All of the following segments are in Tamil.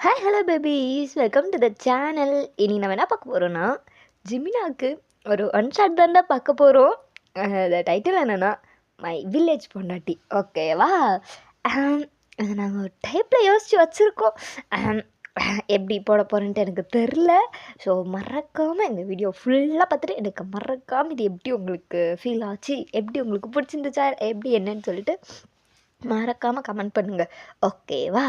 Hi hello babies, welcome to the channel. இனி நம்ம என்ன பார்க்க போகிறோன்னா, ஜிமினாவுக்கு ஒரு ஒன் ஷாட் தாண்டா பார்க்க போகிறோம். அந்த டைட்டில் என்னென்னா மை வில்லேஜ் பொண்டாட்டி. ஓகேவா? அதை நாங்கள் ஒரு டைப்பில் யோசித்து வச்சுருக்கோம். எப்படி போட போகிறேன்ட்டு எனக்கு தெரில. ஸோ மறக்காமல் இந்த வீடியோ ஃபுல்லாக பார்த்துட்டு எனக்கு மறக்காமல் இது எப்படி உங்களுக்கு ஃபீல் ஆச்சு, எப்படி உங்களுக்கு பிடிச்சிருந்துச்சா, எப்படி என்னன்னு சொல்லிட்டு மறக்காமல் கமெண்ட் பண்ணுங்கள். ஓகேவா?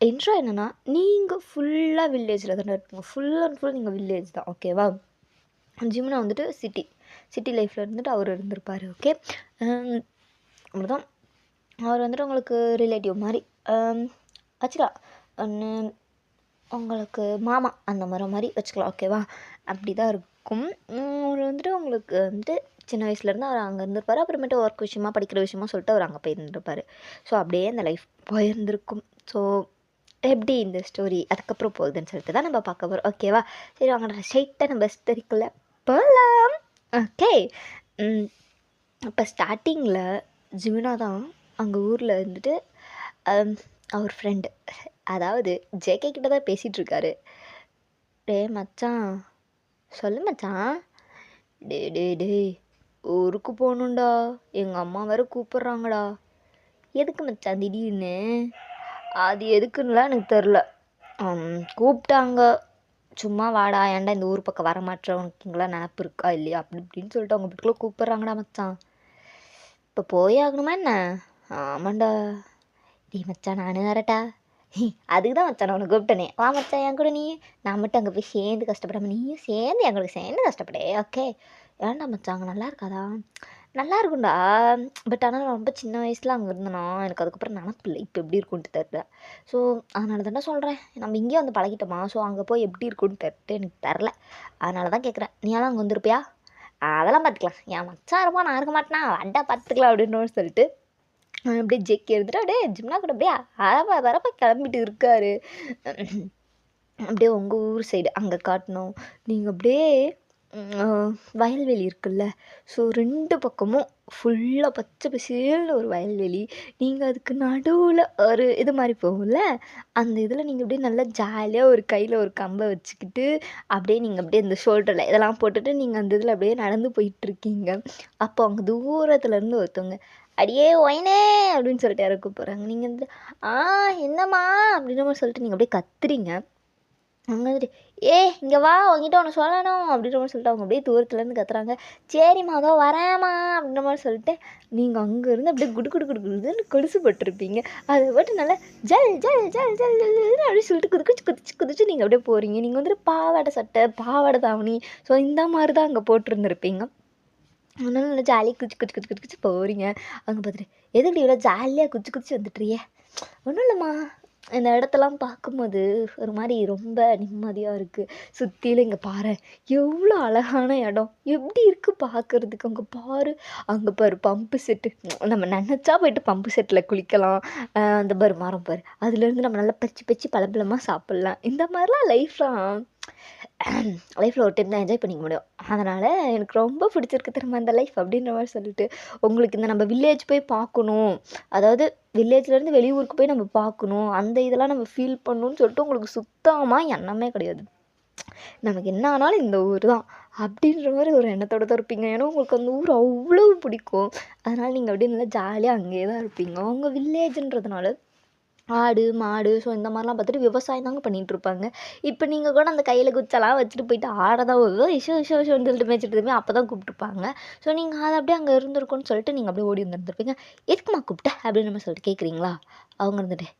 இன்ட்ரோ என்னென்னா, நீங்கள் ஃபுல்லாக வில்லேஜில் தானே இருப்பீங்க. ஃபுல் அண்ட் ஃபுல் நீங்கள் வில்லேஜ் தான். ஓகேவா? ஜிம்னா வந்துட்டு சிட்டி லைஃப்பில் இருந்துட்டு அவர் இருந்திருப்பார். ஓகே, அப்படிதான். அவர் வந்துட்டு உங்களுக்கு ரிலேட்டிவ் மாதிரி வச்சுக்கலாம். ஒன்று உங்களுக்கு மாமா அந்த மாதிரி வச்சுக்கலாம். ஓகேவா? அப்படி தான் இருக்கும். அவர் வந்துட்டு உங்களுக்கு வந்துட்டு சின்ன வயசுலேருந்து அவர் அங்கே இருந்திருப்பார். அப்புறமேட்டு ஒர்க் விஷயமா, படிக்கிற விஷயமா சொல்லிட்டு அவர் அங்கே போயிருந்துருப்பார். ஸோ அப்படியே அந்த லைஃப் போயிருந்திருக்கும். ஸோ எப்படி இந்த ஸ்டோரி அதுக்கப்புறம் போகுதுன்னு சொல்லிட்டு தான் நம்ம பார்க்க போகிறோம். ஓகேவா? சரி, வாங்க ஸ்ட்ரைட்டாக நம்ம ஸ்டோரிக்குள்ளே போகலாம். ஓகே, இப்போ ஸ்டார்டிங்கில் ஜிமினா தான் அங்கே ஊரில் இருந்துட்டு அவர் ஃப்ரெண்டு, அதாவது ஜேகே கிட்ட தான் பேசிகிட்ருக்காரு. டே மச்சான், சொல்லு மச்சான். டே ஊருக்கு போகணுண்டா, எங்கள் அம்மா வேறு கூப்பிட்றாங்கடா. எதுக்கு மச்சான் திடீர்னு? அது எதுக்குன்னுலாம் எனக்கு தெரில. கூப்பிட்டாங்க, சும்மா வாடா, ஏன்டா இந்த ஊர் பக்கம் வரமாட்டேன், உனக்கு இங்கெல்லாம் நினப்பு இருக்கா இல்லையா அப்படி இப்படின்னு சொல்லிட்டு அவங்க வீட்டுக்குள்ளே கூப்பிட்றாங்கடா மச்சான். இப்போ போய் ஆகணுமா என்ன? ஆமாண்டா. டீ மச்சான், நானும் வரட்டா? அதுக்கு தான் மச்சான் நான் உனக்கு கூப்பிட்டனே. வா மச்சான், என் கூட நீ, நான் மட்டும் அங்கே போய் சேர்ந்து கஷ்டப்படாமல் நீயும் சேர்ந்து என் கூட சேர்ந்து கஷ்டப்படே. ஓகே? ஏன்டா மச்சான், அங்கே நல்லா இருக்காதா? நல்லா இருக்கும்டா, பட் ஆனால் ரொம்ப சின்ன வயசில் அங்கே இருந்தேனா, எனக்கு அதுக்கப்புறம் நினப்பில்லை இப்போ எப்படி இருக்குன்ட்டு தெரில. ஸோ அதனால தானே சொல்கிறேன், நம்ம இங்கேயே வந்து பழகிட்டோமா, ஸோ அங்கே போய் எப்படி இருக்குன்னு தெரிட்டு எனக்கு தெரில. அதனால தான் கேட்குறேன், நீயெல்லாம் அங்கே வந்துருப்பியா? அதெல்லாம் பார்த்துக்கலாம், என் மச்சான் இருப்பா, நான் இருக்க மாட்டேனா, வண்டா பார்த்துக்கலாம் அப்படின்னு சொல்லிட்டு அப்படியே ஜெக்கி எடுத்துட்டு அப்படியே ஜிம்னா கூட அப்படியே வரப்ப கிளம்பிட்டு இருக்காரு. அப்படியே உங்கள் ஊர் சைடு அங்கே காட்டணும். நீங்கள் அப்படியே வயல்வெளி இருக்குல்ல, ஸோ 2 பக்கமும் ஃபுல்லாக பச்சை பசேல்னு ஒரு வயல்வெளி. நீங்கள் அதுக்கு நடுவில் ஒரு இது மாதிரி போகும்ல, அந்த இதில் நீங்கள் அப்படியே நல்லா ஜாலியாக ஒரு கையில் ஒரு கம்பை வச்சுக்கிட்டு அப்படியே நீங்கள் அப்படியே இந்த ஷோல்டரில் இதெல்லாம் போட்டுட்டு நீங்கள் அந்த இதில் அப்படியே நடந்து போயிட்டுருக்கீங்க. அப்போ அங்கே தூரத்துலேருந்து ஒருத்தவங்க, அடியே ஒயினே அப்படின்னு சொல்லிட்டு யாரோ கூப்பிட்றாங்க. நீங்கள் வந்து என்னம்மா அப்படின்ற மாதிரி சொல்லிட்டு நீங்கள் அப்படியே கத்துறீங்க. அவங்க வந்துட்டு, இங்கே வா, உங்ககிட்ட ஒன்று சொல்லணும் அப்படின்ற மாதிரி சொல்லிட்டு அவங்க அப்படியே தூரத்துலேருந்து கத்துறாங்க. சரிம்மா, அதோ வரேம்மா அப்படின்ற மாதிரி சொல்லிட்டு நீங்கள் அங்கேருந்து அப்படியே குடுன்னு கொலுசு போட்டிருப்பீங்க. அதை போட்டு நல்லா ஜல் ஜல் ஜல் ஜல் ஜல்னு அப்படின்னு சொல்லிட்டு குதிச்சு நீங்கள் அப்படியே போகிறீங்க. நீங்கள் வந்துட்டு பாவாடை சட்டை, பாவாடை தாவணி, ஸோ இந்த மாதிரி தான் அங்கே போட்டிருந்துருப்பீங்க. அதனால நல்லா ஜாலியாக குதிச்சு போகிறீங்க. அவங்க பார்த்துட்டு, எதுக்கு இவ்வளோ ஜாலியாக குதிச்சு வந்துட்டுறியே? ஒன்றும் இல்லைம்மா, இந்த இடத்தெல்லாம் பார்க்கும்போது ஒரு மாதிரி ரொம்ப நிம்மதியாக இருக்குது. சுற்றிலும் இங்கே பாரு, எவ்வளோ அழகான இடம், எப்படி இருக்குது பார்க்குறதுக்கு. அங்கே பாரு பம்பு செட்டு, நம்ம நினச்சா போய்ட்டு பம்பு செட்டில் குளிக்கலாம். அந்த பாரு மரம் பாரு, அதுலேருந்து நம்ம நல்லா பறிச்சு பழப்பழமாக சாப்பிட்லாம். இந்த மாதிரிலாம் லைஃப்பில் ஒரு டைம் தான் என்ஜாய் பண்ணிக்க முடியும். அதனால் எனக்கு ரொம்ப பிடிச்சிருக்கு திரும்ப அந்த லைஃப் அப்படின்ற மாதிரி சொல்லிட்டு, உங்களுக்கு இந்த நம்ம வில்லேஜ் போய் பார்க்கணும், அதாவது வில்லேஜ்லேருந்து வெளியூருக்கு போய் நம்ம பார்க்கணும், அந்த இதெல்லாம் நம்ம ஃபீல் பண்ணணும்னு சொல்லிட்டு உங்களுக்கு சுத்தமாக எண்ணமே கிடையாது. நமக்கு என்ன ஆனாலும் இந்த ஊர் தான் அப்படின்ற மாதிரி ஒரு எண்ணத்தோடு தான் இருப்பீங்க. ஏன்னா உங்களுக்கு அந்த ஊர் அவ்வளோ பிடிக்கும். அதனால் நீங்கள் அப்படியே நல்லா ஜாலியாக அங்கேயே தான் இருப்பீங்க. அவங்க வில்லேஜுன்றதுனால ஆடு மாடு, ஸோ இந்த மாதிரிலாம் பார்த்துட்டு விவசாயம் தாங்க பண்ணிகிட்ருப்பாங்க. இப்போ நீங்கள் கூட அந்த கையில் குச்செல்லாம் வச்சுட்டு போயிட்டு ஆட தான் ஷோன்னு சொல்லிட்டு மேய்ச்சிட்டு இருப்பீங்க. அப்போ தான் கூப்பிட்டுருப்பாங்க. ஸோ நீங்கள் அதை அப்படியே அங்கே இருந்திருக்கும்னு சொல்லிட்டு நீங்கள் அப்படியே ஓடி வந்துருந்துருப்பீங்க. எதுக்குமா கூப்பிட்ட அப்படின்னு நம்ம சொல்லிட்டு கேட்குறீங்களா? அவங்க இருந்துட்டு,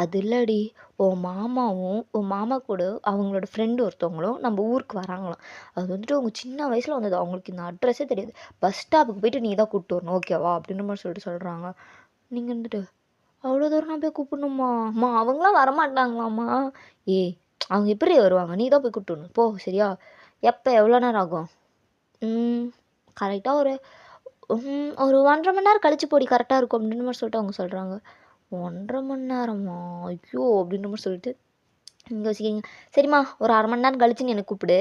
அது இல்லடி, உன் மாமா கூட அவங்களோட ஃப்ரெண்டு ஒருத்தவங்களும் நம்ம ஊருக்கு வராங்களாம். அது வந்துட்டு அவங்க சின்ன வயசில் வந்தது, அவங்களுக்கு இந்த அட்ரஸே தெரியாது. பஸ் ஸ்டாப்புக்கு போயிட்டு நீ தான் கூப்பிட்டு வரணும், ஓகேவா அப்படின்ற மாதிரி சொல்லிட்டு சொல்கிறாங்க. நீங்கள் வந்துட்டு, அவ்வளோ தூரம் நான் போய் கூப்பிடணுமா? அம்மா அவங்களாம் வரமாட்டாங்களாம்மா. அவங்க எப்படி வருவாங்க? நீ தான் போய் கூப்பிட்டு வரணும். போ, சரியா? எப்போ, எவ்வளோ நேரம் ஆகும்? கரெக்டாக ஒரு 1.5 மணி நேரம் கழிச்சு போடி, கரெக்டாக இருக்கும் அப்படின்ற மாதிரி சொல்லிட்டு அவங்க சொல்கிறாங்க. 1.5 மணி நேரமா? ஐயோ அப்படின்ற மாதிரி சொல்லிட்டு நீங்க யோசிக்கிறீங்க, சரிம்மா ஒரு 1/2 மணி நேரம் கழிச்சு நீ என்ன கூப்பிடு.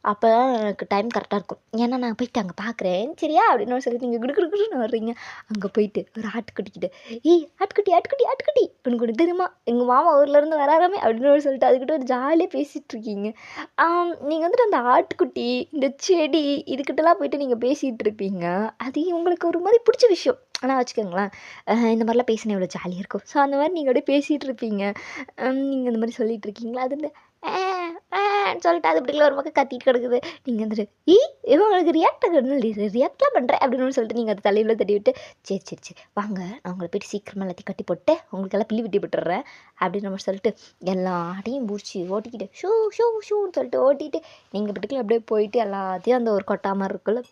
அப்பதான் எனக்கு டைம் கரெக்ட்டா இருக்கும். ஏன்னா நான் போயிட்டு அங்க பார்க்குறேன். சரியா? அப்படின்னு சொல்லி நீங்க குடு குடு குடுன்னு வர்றீங்க. அங்க போயிட்டு ஒரு ஆட்டுக்குட்டிக்கிட்ட, "ஏய் ஆட்டுக்குட்டி, ஆட்டுக்குட்டி, ஆட்டுக்குட்டி உனக்கு ஒண்ணு தெரியுமா? எங்க மாமா ஊர்லேருந்து வராராமே" அப்படின்னு சொல்லிட்டு அதுகிட்ட ஒரு ஜாலியா பேசிட்டு இருக்கீங்க. நீங்க வந்துட்டு அந்த ஆட்டுக்குட்டி, இந்த செடி இதுகிட்டலாம் போயிட்டு நீங்க பேசிட்டு இருப்பீங்க. அது உங்களுக்கு ஒரு மாரி புடிச்ச விஷயம். ஆனா வச்சுக்கோங்களேன், இந்த மாரிலாம் பேசினா எவ்வளோ ஜாலியா இருக்கும். ஸோ அந்த மாரி நீங்க அப்படியே பேசிட்டு இருப்பீங்க. நீங்க இந்த மாரி சொல்லிட்டு இருக்கீங்களா, அது வந்து ஆ ஆன்னு சொல்லிட்டு அது பாட்டுக்குள்ள ஒரு பக்கம் கத்திட்டு கிடக்குது. நீங்க வந்துட்டு, இவங்களுக்கு ரியாக்ட்லாம் பண்றேன் அப்படின்னு சொல்லிட்டு நீங்க அத தலையில தட்டி விட்டு, சரி, சரி, சரி வாங்க நான் உங்கள போயிட்டு சீக்கிரமா எல்லாத்தையும் கட்டி போட்டு, உங்களுக்கெல்லாம் பில்லி விட்டி விட்டுர்றேன் அப்படின்னு நம்ம சொல்லிட்டு, எல்லாத்தையும் புடிச்சு ஓட்டிக்கிட்டு, ஷூ ஷூ ஷூன்னு சொல்லிட்டு ஓட்டிட்டு, நீங்க பாட்டுக்குள்ள அப்படியே போயிட்டு எல்லாத்தையும் அந்த ஒரு கொட்டா மாரி இருக்குல்ல,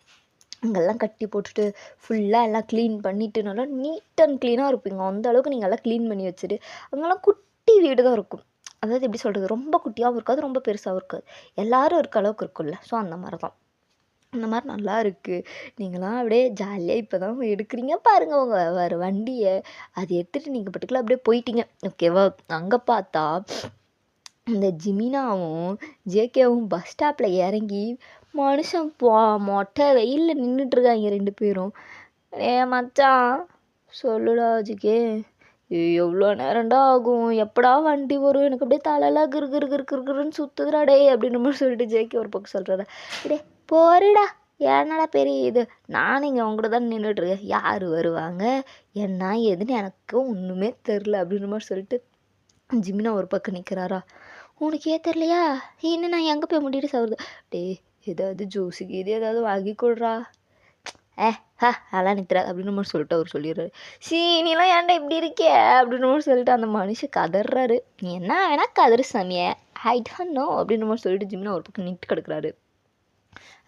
அங்கெல்லாம் கட்டி போட்டுட்டு, ஃபுல்லா எல்லாம் க்ளீன் பண்ணிட்டு, நல்லா நீட் அண்ட் க்ளீனா இருப்பீங்க. அந்த அளவுக்கு நீங்க எல்லாம் க்ளீன் பண்ணி வச்சுட்டு, அங்கெல்லாம் குட்டி வீடு தான் இருக்கும். அதாவது எப்படி சொல்றது? ரொம்ப குட்டியாவும் இருக்காது, ரொம்ப பெருசாவும் இருக்காது. எல்லாரும் இருக்க அளவுக்கு இருக்கும்ல. ஸோ அந்த மாரி தான். அந்த மாரி நல்லா இருக்கு. நீங்கலாம் அப்படியே ஜாலியா இப்ப தான் எடுக்குறீங்க பாருங்க உங்க ஒரு வண்டிய. அத எடுத்துட்டு நீங்க பாட்டுக்குள்ள அப்படியே போயிட்டீங்க. ஓகேவா? அங்க பார்த்தா, இந்த ஜிமினாவும், ஜேகேவும் பஸ் ஸ்டாப்ல இறங்கி, மனுஷன் மொட்டை வெயில்ல நின்னுட்டுருக்காய்ங்க 2 பேரும். "ஏய் மச்சான், சொல்லுடா ஜிகே, எவ்வளோ நேரம்டா ஆகும்? எப்படா வண்டி வரும்? எனக்கு அப்படியே தலைலாம் கிறு கிறு கிறு கிறு கிறுன்னு சுத்துதுடா டேய்" அப்படின்ற மாரி சொல்லிட்டு ஜேகே ஒரு பக்கம் சொல்றாரு. "டேய் போருடா, என்னடா பெரிய இது? நானும் இங்க உன் கூட தானே நின்னுட்டுருக்கேன். யாரு வருவாங்க? என்ன ஏதுன்னு எனக்கும் ஒண்ணுமே தெரில" அப்படின்ற மாரி சொல்லிட்டு ஜிமினா ஒரு பக்கம் நிற்கிறாரா. "உனக்கே தெரியலையா? இன்னும் நான் எங்கே போய் முட்டிட்டு சவுறது?" "டேய் ஏதாவது ஜூஸு கீது ஏதாவது வாங்கி கொடுறா." "ஏ அதெல்லாம் நிற்கிற" அப்படின்னு மாதிரி சொல்லிட்டு அவர் சொல்லிடுறாரு. நீலாம் ஏன்டா இப்படி இருக்கே அப்படின்னு மாதிரி சொல்லிட்டு அந்த மனுஷன் கதறாரு. "நீ என்ன வேணா கதறு சாமியே, ஐ டோன்ட் நோ" அப்படின்னு மாதிரி சொல்லிட்டு ஜிமினா ஒரு பக்கம் நின்று கிடக்குறாரு.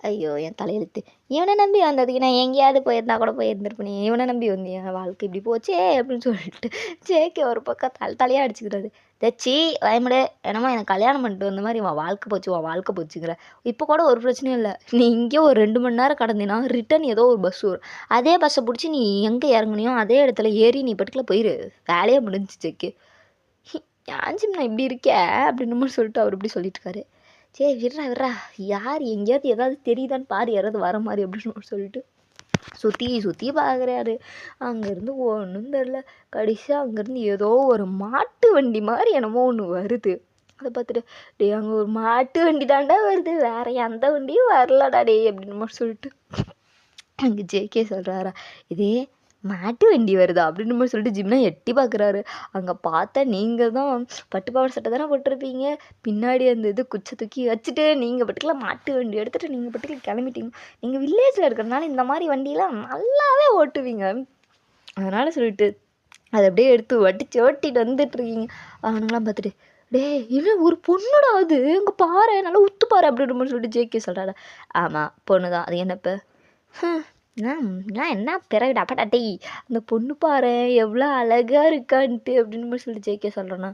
ஐயோ! என் தலையெழுத்து. இவன நம்பி வந்ததுக்கு நான் எங்கேயாவது போயிருந்தா கூட போயிருந்திருப்பேனே. இவன நம்பி வந்து என் வாழ்க்கை இப்படி போச்சே அப்படின்னு சொல்லிட்டு ஜேகே ஒரு பக்கம் தலையா அடிச்சுக்கிறாரு. "ச்சீ வாயமுட, என்னமோ எனக்கு கல்யாணம் பண்ணிட்டு வந்த மாரி உன் வாழ்க்கை போச்சு, உன் வாழ்க்கை போச்சுங்கிற. இப்போ கூட ஒரு பிரச்சனையும் இல்ல. நீ இங்கேயே ஒரு 2 மணி நேரம் கடந்தீன்னா, ரிட்டர்ன் ஏதோ ஒரு பஸ் வரும். அதே பஸ்ஸை புடிச்சு நீ எங்க இறங்குனியோ அதே இடத்துல ஏறி நீ பாட்டுக்குள்ள போயிரு. வேலையே முடிஞ்சுச்சு ஜேகே." "ஏன் ஜிம்னா இப்படி இருக்க?" அப்படின்ற மாரி சொல்லிட்டு அவர் இப்படி சொல்லிட்டு இருக்காரு. "சரி விட்றா விட்றா, யார் எங்கேயாவது ஏதாவது தெரியுதான்னு பாரு, யாராவது வர மாதிரி" அப்படின்னு சொல்லிட்டு சுற்றி சுற்றி பார்க்குறாரு. அங்கேருந்து ஒன்றும் தெரில. கடைசியாக அங்கேருந்து ஏதோ ஒரு மாட்டு வண்டி மாதிரி என்னமோ ஒன்று வருது. அதை பார்த்துட்டு, "டேய் அங்கே ஒரு மாட்டு வண்டி தாண்டா வருது, வேற எந்த வண்டியும் வரலடா டேய்" அப்படின்னு மாதிரி சொல்லிட்டு அங்கே ஜேகே சொல்கிறாரா, "இதே மாட்டு வண்டி வருதா?" அப்படின்ற மாதிரி சொல்லிட்டு ஜிம்னா எட்டி பார்க்குறாரு. அங்கே பார்த்தா நீங்கள் தான் பட்டு பாவாடை சட்டை தானே போட்டிருப்பீங்க. பின்னாடி அந்த இது குச்சை தூக்கி வச்சுட்டு நீங்கள் பாட்டுக்குலாம் மாட்டு வண்டி எடுத்துகிட்டு நீங்கள் பாட்டுக்கு கிளம்பிட்டீங்க. நீங்கள் வில்லேஜில் இருக்கிறதுனால இந்த மாதிரி வண்டியெல்லாம் நல்லாவே ஓட்டுவீங்க. அதனால் சொல்லிட்டு அதை அப்படியே எடுத்து வட்டிச்சு ஓட்டிட்டு வந்துட்டுருக்கீங்க. அவனுங்களாம் பார்த்துட்டு, "டேய் என்ன ஒரு பொண்ணுடா அது, அங்கே பாரு நல்லா உத்து பாரு" அப்படின்ற மாதிரி சொல்லிட்டு ஜேகே சொல்கிறாரா. "ஆமாம் பொண்ணு தான், அது என்னப்போ?" நான் என்ன பிறகுடா பட்டாட்டி, அந்த பொண்ணு பாரேன் எவ்வளோ அழகா இருக்கான்ட்டு அப்படின்னு மாதிரி சொல்லிட்டு ஜேகே சொல்கிறேன்னா,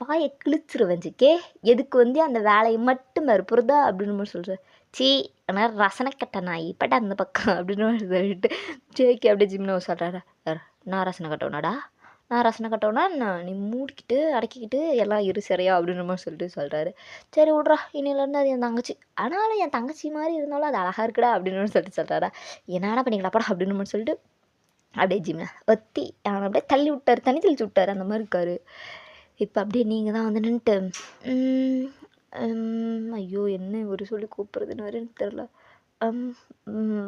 வாயை கிழிச்சிருவேன் ஜேகே, எதுக்கு வந்து அந்த வேலையை மட்டும் பாரு புரியுதா அப்படின்னு மாதிரி சொல்கிறேன். சீ ஆனால் ரசனை கட்ட நாய் பட்டா அந்த பக்கம் அப்படின்னு மாதிரி சொல்லிட்டு ஜேகே அப்படியே ஜிம்னா சொல்கிறாரா. "நான் ரசனை கட்டவனாடா, நான் ரசனை கட்டவனா நான், நீ மூடிக்கிட்டு அடக்கிக்கிட்டு எல்லாம் இரு சரியா" அப்படின்ற மாதிரி சொல்லிட்டு சொல்கிறாரு. "சரி விட்றா, இன்னிலேருந்து அது என் தங்கச்சி, ஆனாலும் என் தங்கச்சி மாதிரி இருந்தாலும் அது அழகாக இருக்குடா" அப்படின்னு சொல்லிட்டு சொல்கிறாரா. "என்ன வேணா பண்ணிக்கலாம் படம்" அப்படின்னு மாதிரி சொல்லிட்டு அப்படியே ஜிம்னா ஒத்தி அவனை அப்படியே தள்ளி விட்டார், தண்ணி தெளிச்சு விட்டார். அந்த மாதிரி இருக்காரு. இப்போ அப்படியே நீங்கள் தான் வந்து நின்றுட்டு, ஐயோ என்ன ஒரு சொல்லி கூப்பிட்றதுன்னு வேறு எனக்கு தெரில.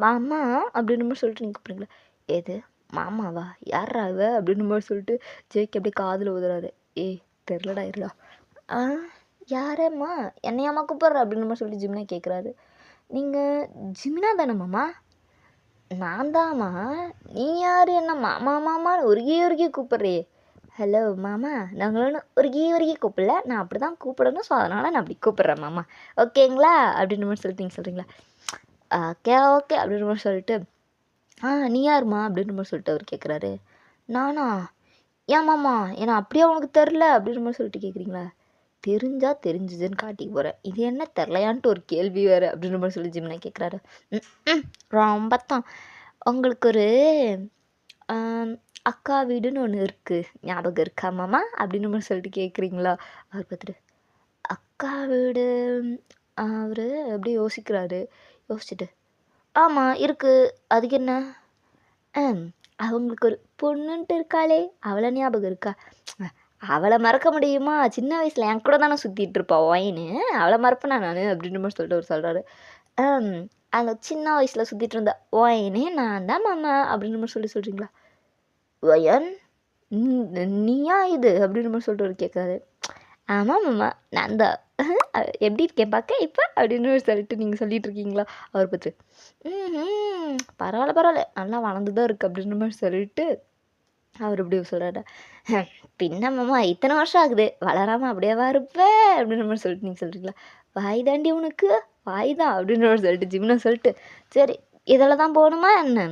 மாமா அப்படின்ற மாதிரி சொல்லிட்டு நீங்கள் கூப்பிட்றீங்களா? "எது மாமாவா? யார்ரா அவ?" அப்படின்ற மாதிரி சொல்லிட்டு ஜேகே அப்படியே காதில் ஊதுறாரு. "ஏய் தெரிலடா இருடா." "ஆ யாரம்மா, என்னையாம்மா கூப்பிட்ற?" அப்படின்ற மாதிரி சொல்லிட்டு ஜிம்னா கேட்குறாரு. "நீங்கள் ஜிமினா தானே மாமா?" "நான் தாம்மா, நீ யார் என்ன மாமா மாமான்னு உருகி உருகி கூப்பிட்றியே?" "ஹலோ மாமா, நாங்கள் ஒன்றும் உருகி உருகி கூப்பிடல, நான் அப்படி தான் கூப்பிடணும், ஸோ அதனால் நான் அப்படி கூப்பிட்றேன் மாமா, ஓகேங்களா?" அப்படின்ற மாதிரி சொல்லிட்டு நீங்கள் சொல்கிறீங்களா? "ஓகே ஓகே" அப்படின்ற மாதிரி சொல்லிட்டு, நீ யாரும்மா?" அப்படின்ற மாதிரி சொல்லிட்டு அவர் கேட்குறாரு. "நானா? ஏன் மாமா ஏன்னா அப்படியே உனக்கு தெரில?" அப்படின்ற மாதிரி சொல்லிட்டு கேட்குறீங்களா? "தெரிஞ்சா தெரிஞ்சுதுன்னு காட்டிக்க போகிறேன், இது என்ன தெரிலையான்ட்டு ஒரு கேள்வி வேறு" அப்படின்ற மாதிரி சொல்லி ஜிம்னா கேட்குறாரு. ரொம்ப தான். "உங்களுக்கு ஒரு அக்கா வீடுன்னு ஒன்று இருக்குது, ஞாபகம் இருக்கா மாமா?" அப்படின்ற மாதிரி சொல்லிட்டு கேட்குறீங்களா? அவர் பார்த்துட்டு, அக்கா வீடு அவரு அப்படியே யோசிக்கிறாரு. யோசிச்சுட்டு, ஆமாம் இருக்கு. அதுக்கு என்ன? அவங்களுக்கு ஒரு பொண்ணுன்ட்டு இருக்காளே, அவளை ஞாபகம் இருக்கா? அவளை மறக்க முடியுமா? சின்ன வயசில் என் கூட தானே சுற்றிட்டு இருப்பா ஒயின்னு, அவளை மறப்பேனா நான் அப்படின்ற மாதிரி சொல்லிட்டு அவர் சொல்கிறாரு. அந்த சின்ன வயசில் சுற்றிட்டு இருந்த ஒயினே நான் தான் மாமா அப்படின்ற மாதிரி சொல்கிறீங்களா? ஒயன் நீயா இது அப்படின்ற மாதிரி சொல்லிட்டு அவர் கேட்காரு. ஆமாம் மாமா நான் தான். எப்படி இருக்கேன் பார்க்க இப்போ அப்படின்னு சொல்லிட்டு நீங்கள் சொல்லிட்டு இருக்கீங்களா அவர் பார்த்து? பரவாயில்ல பரவாயில்ல நல்லா வளர்ந்து தான் இருக்குது அப்படின்ற மாதிரி சொல்லிட்டு அவர் இப்படி சொல்கிறாரு. பின்ன மாமா இத்தனை வருஷம் ஆகுது வளராமல் அப்படியேவா இருப்பேன் அப்படின்ற மாதிரி சொல்லிட்டு நீங்கள் சொல்கிறீங்களா? வாய் தாண்டி உனக்கு வாய் தான் அப்படின்ற மாதிரி சொல்லிட்டு ஜிம்னா சொல்லிட்டு, சரி இதில் தான் போகணுமா என்ன?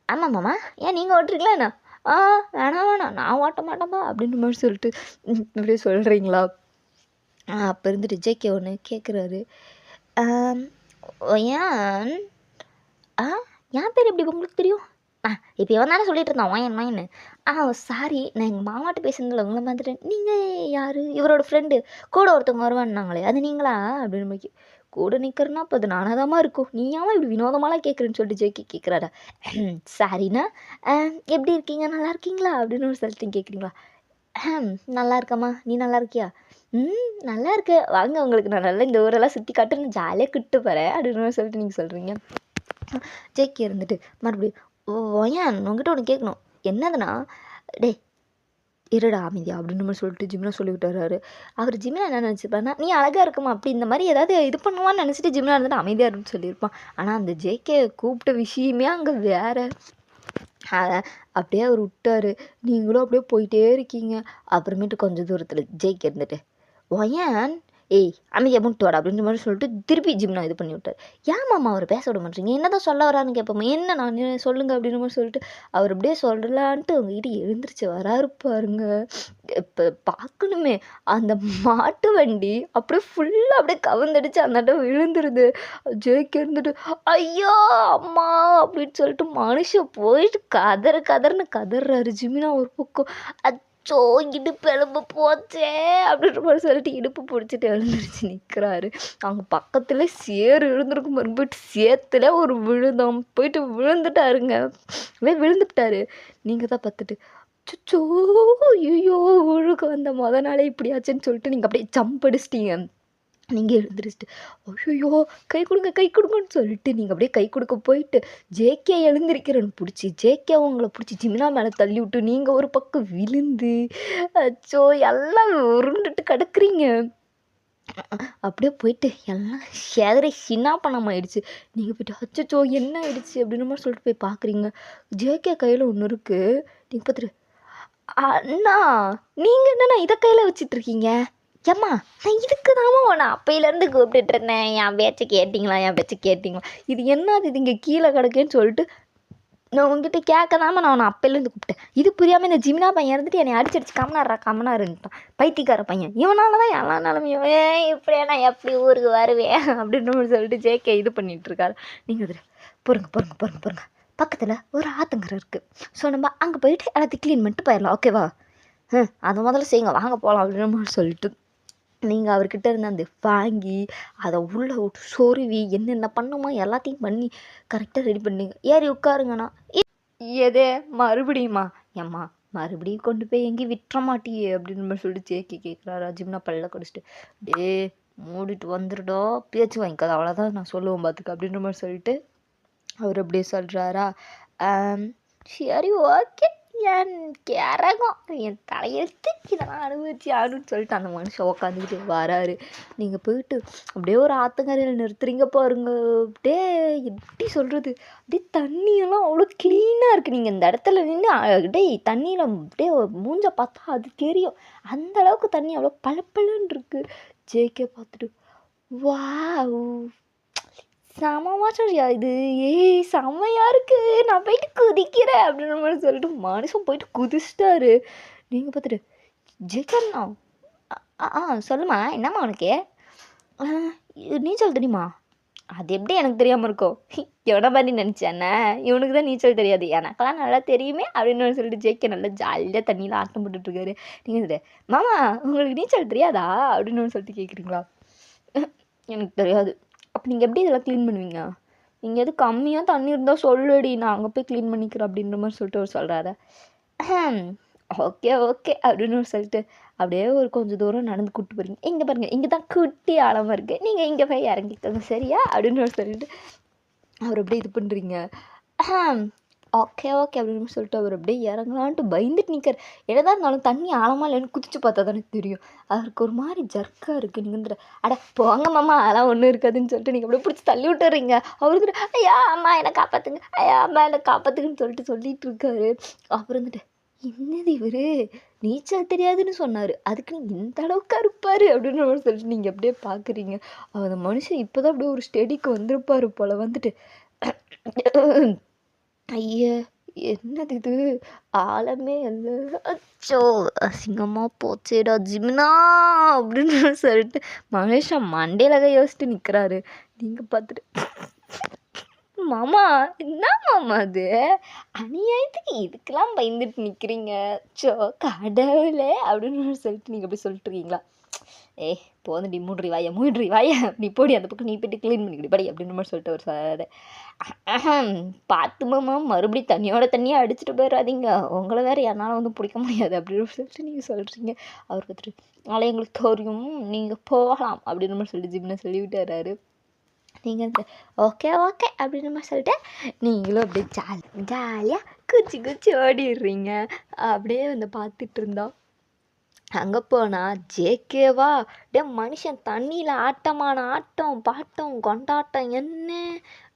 ஆமாம் மாமா ஏன் நீங்கள் ஓட்டுறீங்களா என்ன? வேணாம் வேணாம் நான் ஓட்ட மாட்டேன்பா அப்படின்ற மாதிரி சொல்லிட்டு இப்படியே சொல்கிறீங்களா? அப்போ இருந்துட்டு ஜேகே ஒன்று கேட்குறாரு. ஏன் என் பேர் எப்படி உங்களுக்கு தெரியும்? இப்போ இவன் தானே சொல்லிட்டு இருந்தான் ஒயன் ஒயன்னு. சாரி நான் எங்கள் மாமாட்ட பேசுனதில்ல உங்களை வந்துட்டேன். நீங்கள் யார்? இவரோட ஃப்ரெண்டு கூட ஒருத்தவங்க வருவான்னாங்களே அது நீங்களா அப்படின்னு மாதிரி கூட நிற்கிறேன்னா அப்போ அது நானாதாம்மா இருக்கும். நீ ஏன் இப்படி வினோதமாலாம் கேட்குறேன்னு சொல்லிட்டு ஜேகே கேட்குறாடா. சாரிண்ணா எப்படி இருக்கீங்க நல்லா இருக்கீங்களா அப்படின்னு ஒரு சொல்லிட்டு கேட்குறீங்களா? நல்லா இருக்கம்மா நீ நல்லா இருக்கியா? நல்லா இருக்கு வாங்க உங்களுக்கு நான் நல்லா இந்த ஊரெல்லாம் சுற்றி காட்டுன்னு ஜாலியாக கூப்பிட்டு போகிறேன் அப்படின்னு சொல்லிட்டு நீங்கள் சொல்கிறீங்க. ஜேகே இருந்துட்டு மறுபடியும் ஒயன் உங்ககிட்ட ஒன்று கேட்கணும். என்னதுன்னா டே இருடா அமைதியா அப்படின்ற மாதிரி சொல்லிட்டு ஜிம்னா சொல்லிவிட்டாரு. அவர் ஜிம்னா என்ன நினச்சிருப்பாருன்னா நீ அழகாக இருக்குமா அப்படி இந்த மாதிரி ஏதாவது இது பண்ணுவான்னு நினச்சிட்டு ஜிம்னா இருந்துட்டு அமைதியாக இருக்குன்னு சொல்லியிருப்பான். ஆனால் அந்த ஜேகே கூப்பிட்ட விஷயமே அங்கே வேறு. அப்படியே அவர் விட்டார். நீங்களும் அப்படியே போயிட்டே இருக்கீங்க. அப்புறமேட்டு கொஞ்சம் தூரத்தில் ஜேகே இருந்துட்டு ஒயன் அமைதியாக முட்டு வாடா அப்படின்ற மாதிரி சொல்லிட்டு திருப்பி ஜிம்னா இது பண்ணி விட்டார். ஏன் மாமா அவர் பேச விட மாட்டீங்க? என்ன தான் சொல்ல வரான்னு கேட்போம். என்ன நான் சொல்லுங்கள் அப்படின்ற மாதிரி சொல்லிட்டு அவர் அப்படியே சொல்லலான்ட்டு உங்ககிட்ட எழுந்திரிச்சு வராரு பாருங்க. இப்போ பார்க்கணுமே அந்த மாட்டு வண்டி அப்படியே ஃபுல்லாக அப்படியே கவுந்தடிச்சு அந்த இடம் விழுந்துருது. ஜேகே இருந்துட்டு ஐயோ அம்மா அப்படின்னு சொல்லிட்டு மனுஷன் போயிட்டு கதறுன்னு கதறாரு. ஜிமினா ஒரு பக்கம் அச்சோ இடுப்பு எலும்பு போச்சே அப்படின்ற மாதிரி சொல்லிட்டு இடுப்பு பிடிச்சிட்டு எழுந்துருச்சு நிற்கிறாரு. அவங்க பக்கத்தில் சேறு விழுந்துருக்கும் பாருங்க. போயிட்டு சேத்துல ஒரு விழுந்தம் போயிட்டு விழுந்துட்டாருங்க. விழுந்துட்டாரு. நீங்கள் தான் பார்த்துட்டு அச்சோ ஐயோ ஒழுக்க வந்த மொதல் நாளே இப்படியாச்சுன்னு சொல்லிட்டு நீங்கள் அப்படியே ஜம்ப் அடிச்சிட்டீங்க. நீங்கள் எழுந்திரிச்சிட்டு ஐயோ கை கொடுங்கன்னு சொல்லிட்டு நீங்கள் அப்படியே கை கொடுக்க போயிட்டு ஜேகே எழுந்திருக்கிறேன்னு பிடிச்சி ஜேகே உங்களை பிடிச்சி ஜிமினா மேலே தள்ளி விட்டு நீங்கள் ஒரு பக்கம் விழுந்து அச்சோ எல்லாம் உருண்டுட்டு கிடக்குறீங்க. அப்படியே போயிட்டு எல்லாம் சேதரை சின்னாப்பணம் ஆயிடுச்சு. நீங்கள் போயிட்டு அச்சோ என்ன ஆயிடுச்சு அப்படின்னு மாதிரி சொல்லிட்டு போய் பார்க்குறீங்க. ஜேகே கையில் ஒன்று இருக்குது. நீங்கள் பார்த்துட்டு அண்ணா நீங்கள் என்னண்ணா இதை கையில் வச்சிட்ருக்கீங்க? ஏம்மா நான் இதுக்கு தாம்மா உன்னை அப்பையிலேருந்து கூப்பிட்டுட்டு இருந்தேன். என் பேச்சை கேட்டிங்களா? இது என்னது இது இங்கே கீழே கிடக்குன்னு சொல்லிட்டு நான் உங்ககிட்ட கேட்க நான் உன்னை அப்பையிலேருந்து கூப்பிட்டேன். இது புரியாமல் இந்த ஜிமினா பையன் இருந்துட்டு என்னை அடிச்சு கம்மனாருன்ட்டான். பைத்தியக்கார பையன் இவனால தான் எல்லா நிலமையும் இப்படியே நான் எப்படி ஊருக்கு வருவேன் அப்படின்ற மாதிரி சொல்லிட்டு ஜேகே இது பண்ணிகிட்ருக்காரு. நீங்கள் அதில் பொறுங்க பக்கத்தில் ஒரு ஆத்தங்கரை இருக்குது. ஸோ நம்ம அங்கே போயிட்டு எல்லாத்தையும் க்ளீன் பண்ணிட்டு போயிடலாம் ஓகேவா? அதை முதல்ல செய்யுங்க வாங்க போகலாம் அப்படின்ற மாதிரி சொல்லிட்டு நீங்கள் அவர்கிட்ட இருந்து அந்த வாங்கி அதை உள்ளே விட்டு சொருவி என்னென்ன பண்ணுமோ எல்லாத்தையும் பண்ணி கரெக்டாக ரெடி பண்ணிங்க. ஏறி உட்காருங்கண்ணா. எதே மறுபடியுமா? ஏம்மா மறுபடியும் கொண்டு போய் எங்கேயும் விட்டுற மாட்டியே அப்படின்னு மாதிரி சொல்லிட்டு ஜேகே கேட்குறாரு. ஜிம்னா பல்ல கடிச்சிட்டு டே மூடிட்டு வந்துடுடோ பேச்சு வாங்கிக்காது அவ்வளோதான் நான் சொல்லுவேன் பார்த்துக்க அப்படின்ற மாதிரி சொல்லிட்டு அவர் அப்படியே சொல்கிறாரா. சரி ஓகே என் கிறகம் என் தலையெழுத்து இதெல்லாம் அனுபவிச்சு ஆடுன்னு சொல்லிட்டு அந்த மனுஷன் உக்காந்துக்கிட்டு வராரு. நீங்கள் போயிட்டு அப்படியே ஒரு ஆத்தங்கரையில் நிறுத்துறீங்க பாருங்க. அப்படியே எப்படி சொல்கிறது அப்படியே தண்ணியெல்லாம் அவ்வளோ க்ளீனாக இருக்குது. நீங்கள் இந்த இடத்துல நின்று அப்படியே தண்ணியில் அப்படியே மூஞ்ச பார்த்தா அது தெரியும். அந்த அளவுக்கு தண்ணி அவ்வளோ பளபளன்னு இருக்குது. ஜேகே பார்த்துட்டு வா செமமாச்சரியா இது செம்மையாக இருக்குது நான் போயிட்டு குதிக்கிறேன் அப்படின்ற மாதிரி சொல்லிட்டு மனுஷன் போயிட்டு குதிச்சிட்டாரு. நீங்கள் பார்த்துட்டு ஜெகண்ணா சொல்லுமா என்னம்மா உனக்கு நீச்சல் தெரியுமா? அது எப்படி எனக்கு தெரியாமல் இருக்கும்? எவனை மாதிரி நினச்சேண்ணே இவனுக்கு தான் நீச்சல் தெரியாது எனக்கெல்லாம் நல்லா தெரியுமே அப்படின்னு சொல்லிட்டு ஜேகே நல்லா ஜாலியாக தண்ணியில் ஆட்டம் போட்டுட்ருக்காரு. நீங்கள் மாமா உங்களுக்கு நீச்சல் தெரியாதா அப்படின்னு சொல்லிட்டு கேட்குறீங்களா? எனக்கு தெரியாது. அப்போ நீங்கள் எப்படி இதெல்லாம் க்ளீன் பண்ணுவீங்க? நீங்கள் எது கம்மியாக தண்ணி இருந்தால் சொல்லுடி, நான் அங்கே போய் க்ளீன் பண்ணிக்கிறேன் அப்படின்ற மாதிரி சொல்லிட்டு அவர் சொல்கிறாரு. ஓகே ஓகே அப்படின்னு சொல்லிட்டு அப்படியே ஒரு கொஞ்சம் தூரம் நடந்து கூப்பிட்டு போகிறீங்க. இங்கே பாருங்க, இங்கே தான் குட்டி ஆழமாக இருக்குது, நீங்கள் இங்கே போய் இறங்கிக்கோங்க சரியா அப்படின்னு சொல்லிட்டு அவர் அப்படியே இது பண்ணுறீங்க. ஓகே ஓகே அப்படின்னு சொல்லிட்டு அவர் அப்படியே இறங்கலான்ட்டு பயந்துட்டு நிற்கார். என்னதான் இருந்தாலும் தண்ணி ஆழமா இல்லைன்னு குதிச்சு பார்த்தா தானே தெரியும். அவருக்கு ஒரு மாதிரி ஜர்க்காக இருக்குது. நீங்கள் வந்துட்டு அட போங்க மாமா அதெல்லாம் ஒன்றும் இருக்காதுன்னு சொல்லிட்டு நீங்கள் அப்படியே பிடிச்சி தள்ளி விட்டுறீங்க. அவருக்கு ஐயா அம்மா என்னை காப்பாற்றுங்க, ஐயா அம்மா என்னை காப்பாற்றுங்கன்னு சொல்லிட்டு இருக்காரு. அப்புறம் வந்துட்டு என்னது இவர் நீச்சல் தெரியாதுன்னு சொன்னார், அதுக்கு இந்த அளவுக்கு இருப்பார் அப்படின்னு சொல்லிட்டு நீங்கள் அப்படியே பார்க்குறீங்க. அந்த மனுஷன் இப்போ தான் அப்படியே ஒரு ஸ்டெடிக்கு வந்திருப்பார் போல். வந்துட்டு ஐயா என்னது இது ஆழமே இல்லை, அச்சோ அசிங்கமாக போச்சேடா ஜிம்னா அப்படின்னு சொல்லிட்டு மனுஷன் மண்டையில தான் யோசிச்சுட்டு நிற்கிறாரு. நீங்கள் பார்த்துட்டு மாமா என்ன மாமா அது அநியாயத்துக்கு இதுக்கெல்லாம் பயந்துட்டு நிற்கிறீங்க, சோ கடவுளே அப்படின்னு சொல்லிட்டு நீங்கள் அப்படி சொல்லிட்டு இருக்கீங்களா? போதும் மூன்றி வாய நீ போடி அந்த பக்கம், நீ போய்ட்டு க்ளீன் பண்ணிக்கிடி படி அப்படின்னு மாதிரி சொல்லிட்டு அவர் சார். பார்த்து மாமா மறுபடியும் தண்ணியாக அடிச்சுட்டு போயிடாதீங்க, உங்களை வேறு என்னால் வந்து பிடிக்க முடியாது அப்படின்னு சொல்லிட்டு நீங்கள் சொல்கிறீங்க. அவர் பார்த்துட்டு நாளை எங்களுக்கு தெரியும் நீங்கள் போகலாம் அப்படின்னு மாதிரி சொல்லிட்டு ஜிம்னை சொல்லிவிட்டாரு. நீங்கள் ஓகே ஓகே அப்படின்னு மாதிரி சொல்லிட்டு நீங்களும் அப்படியே ஜாலியாக குச்சி ஓடிடுறீங்க. அப்படியே வந்து பார்த்துட்டு இருந்தோம். அங்கே போனால் ஜேகேவா டே மனுஷன் தண்ணியில் ஆட்டமான ஆட்டம் பாட்டம் கொண்டாட்டம் என்ன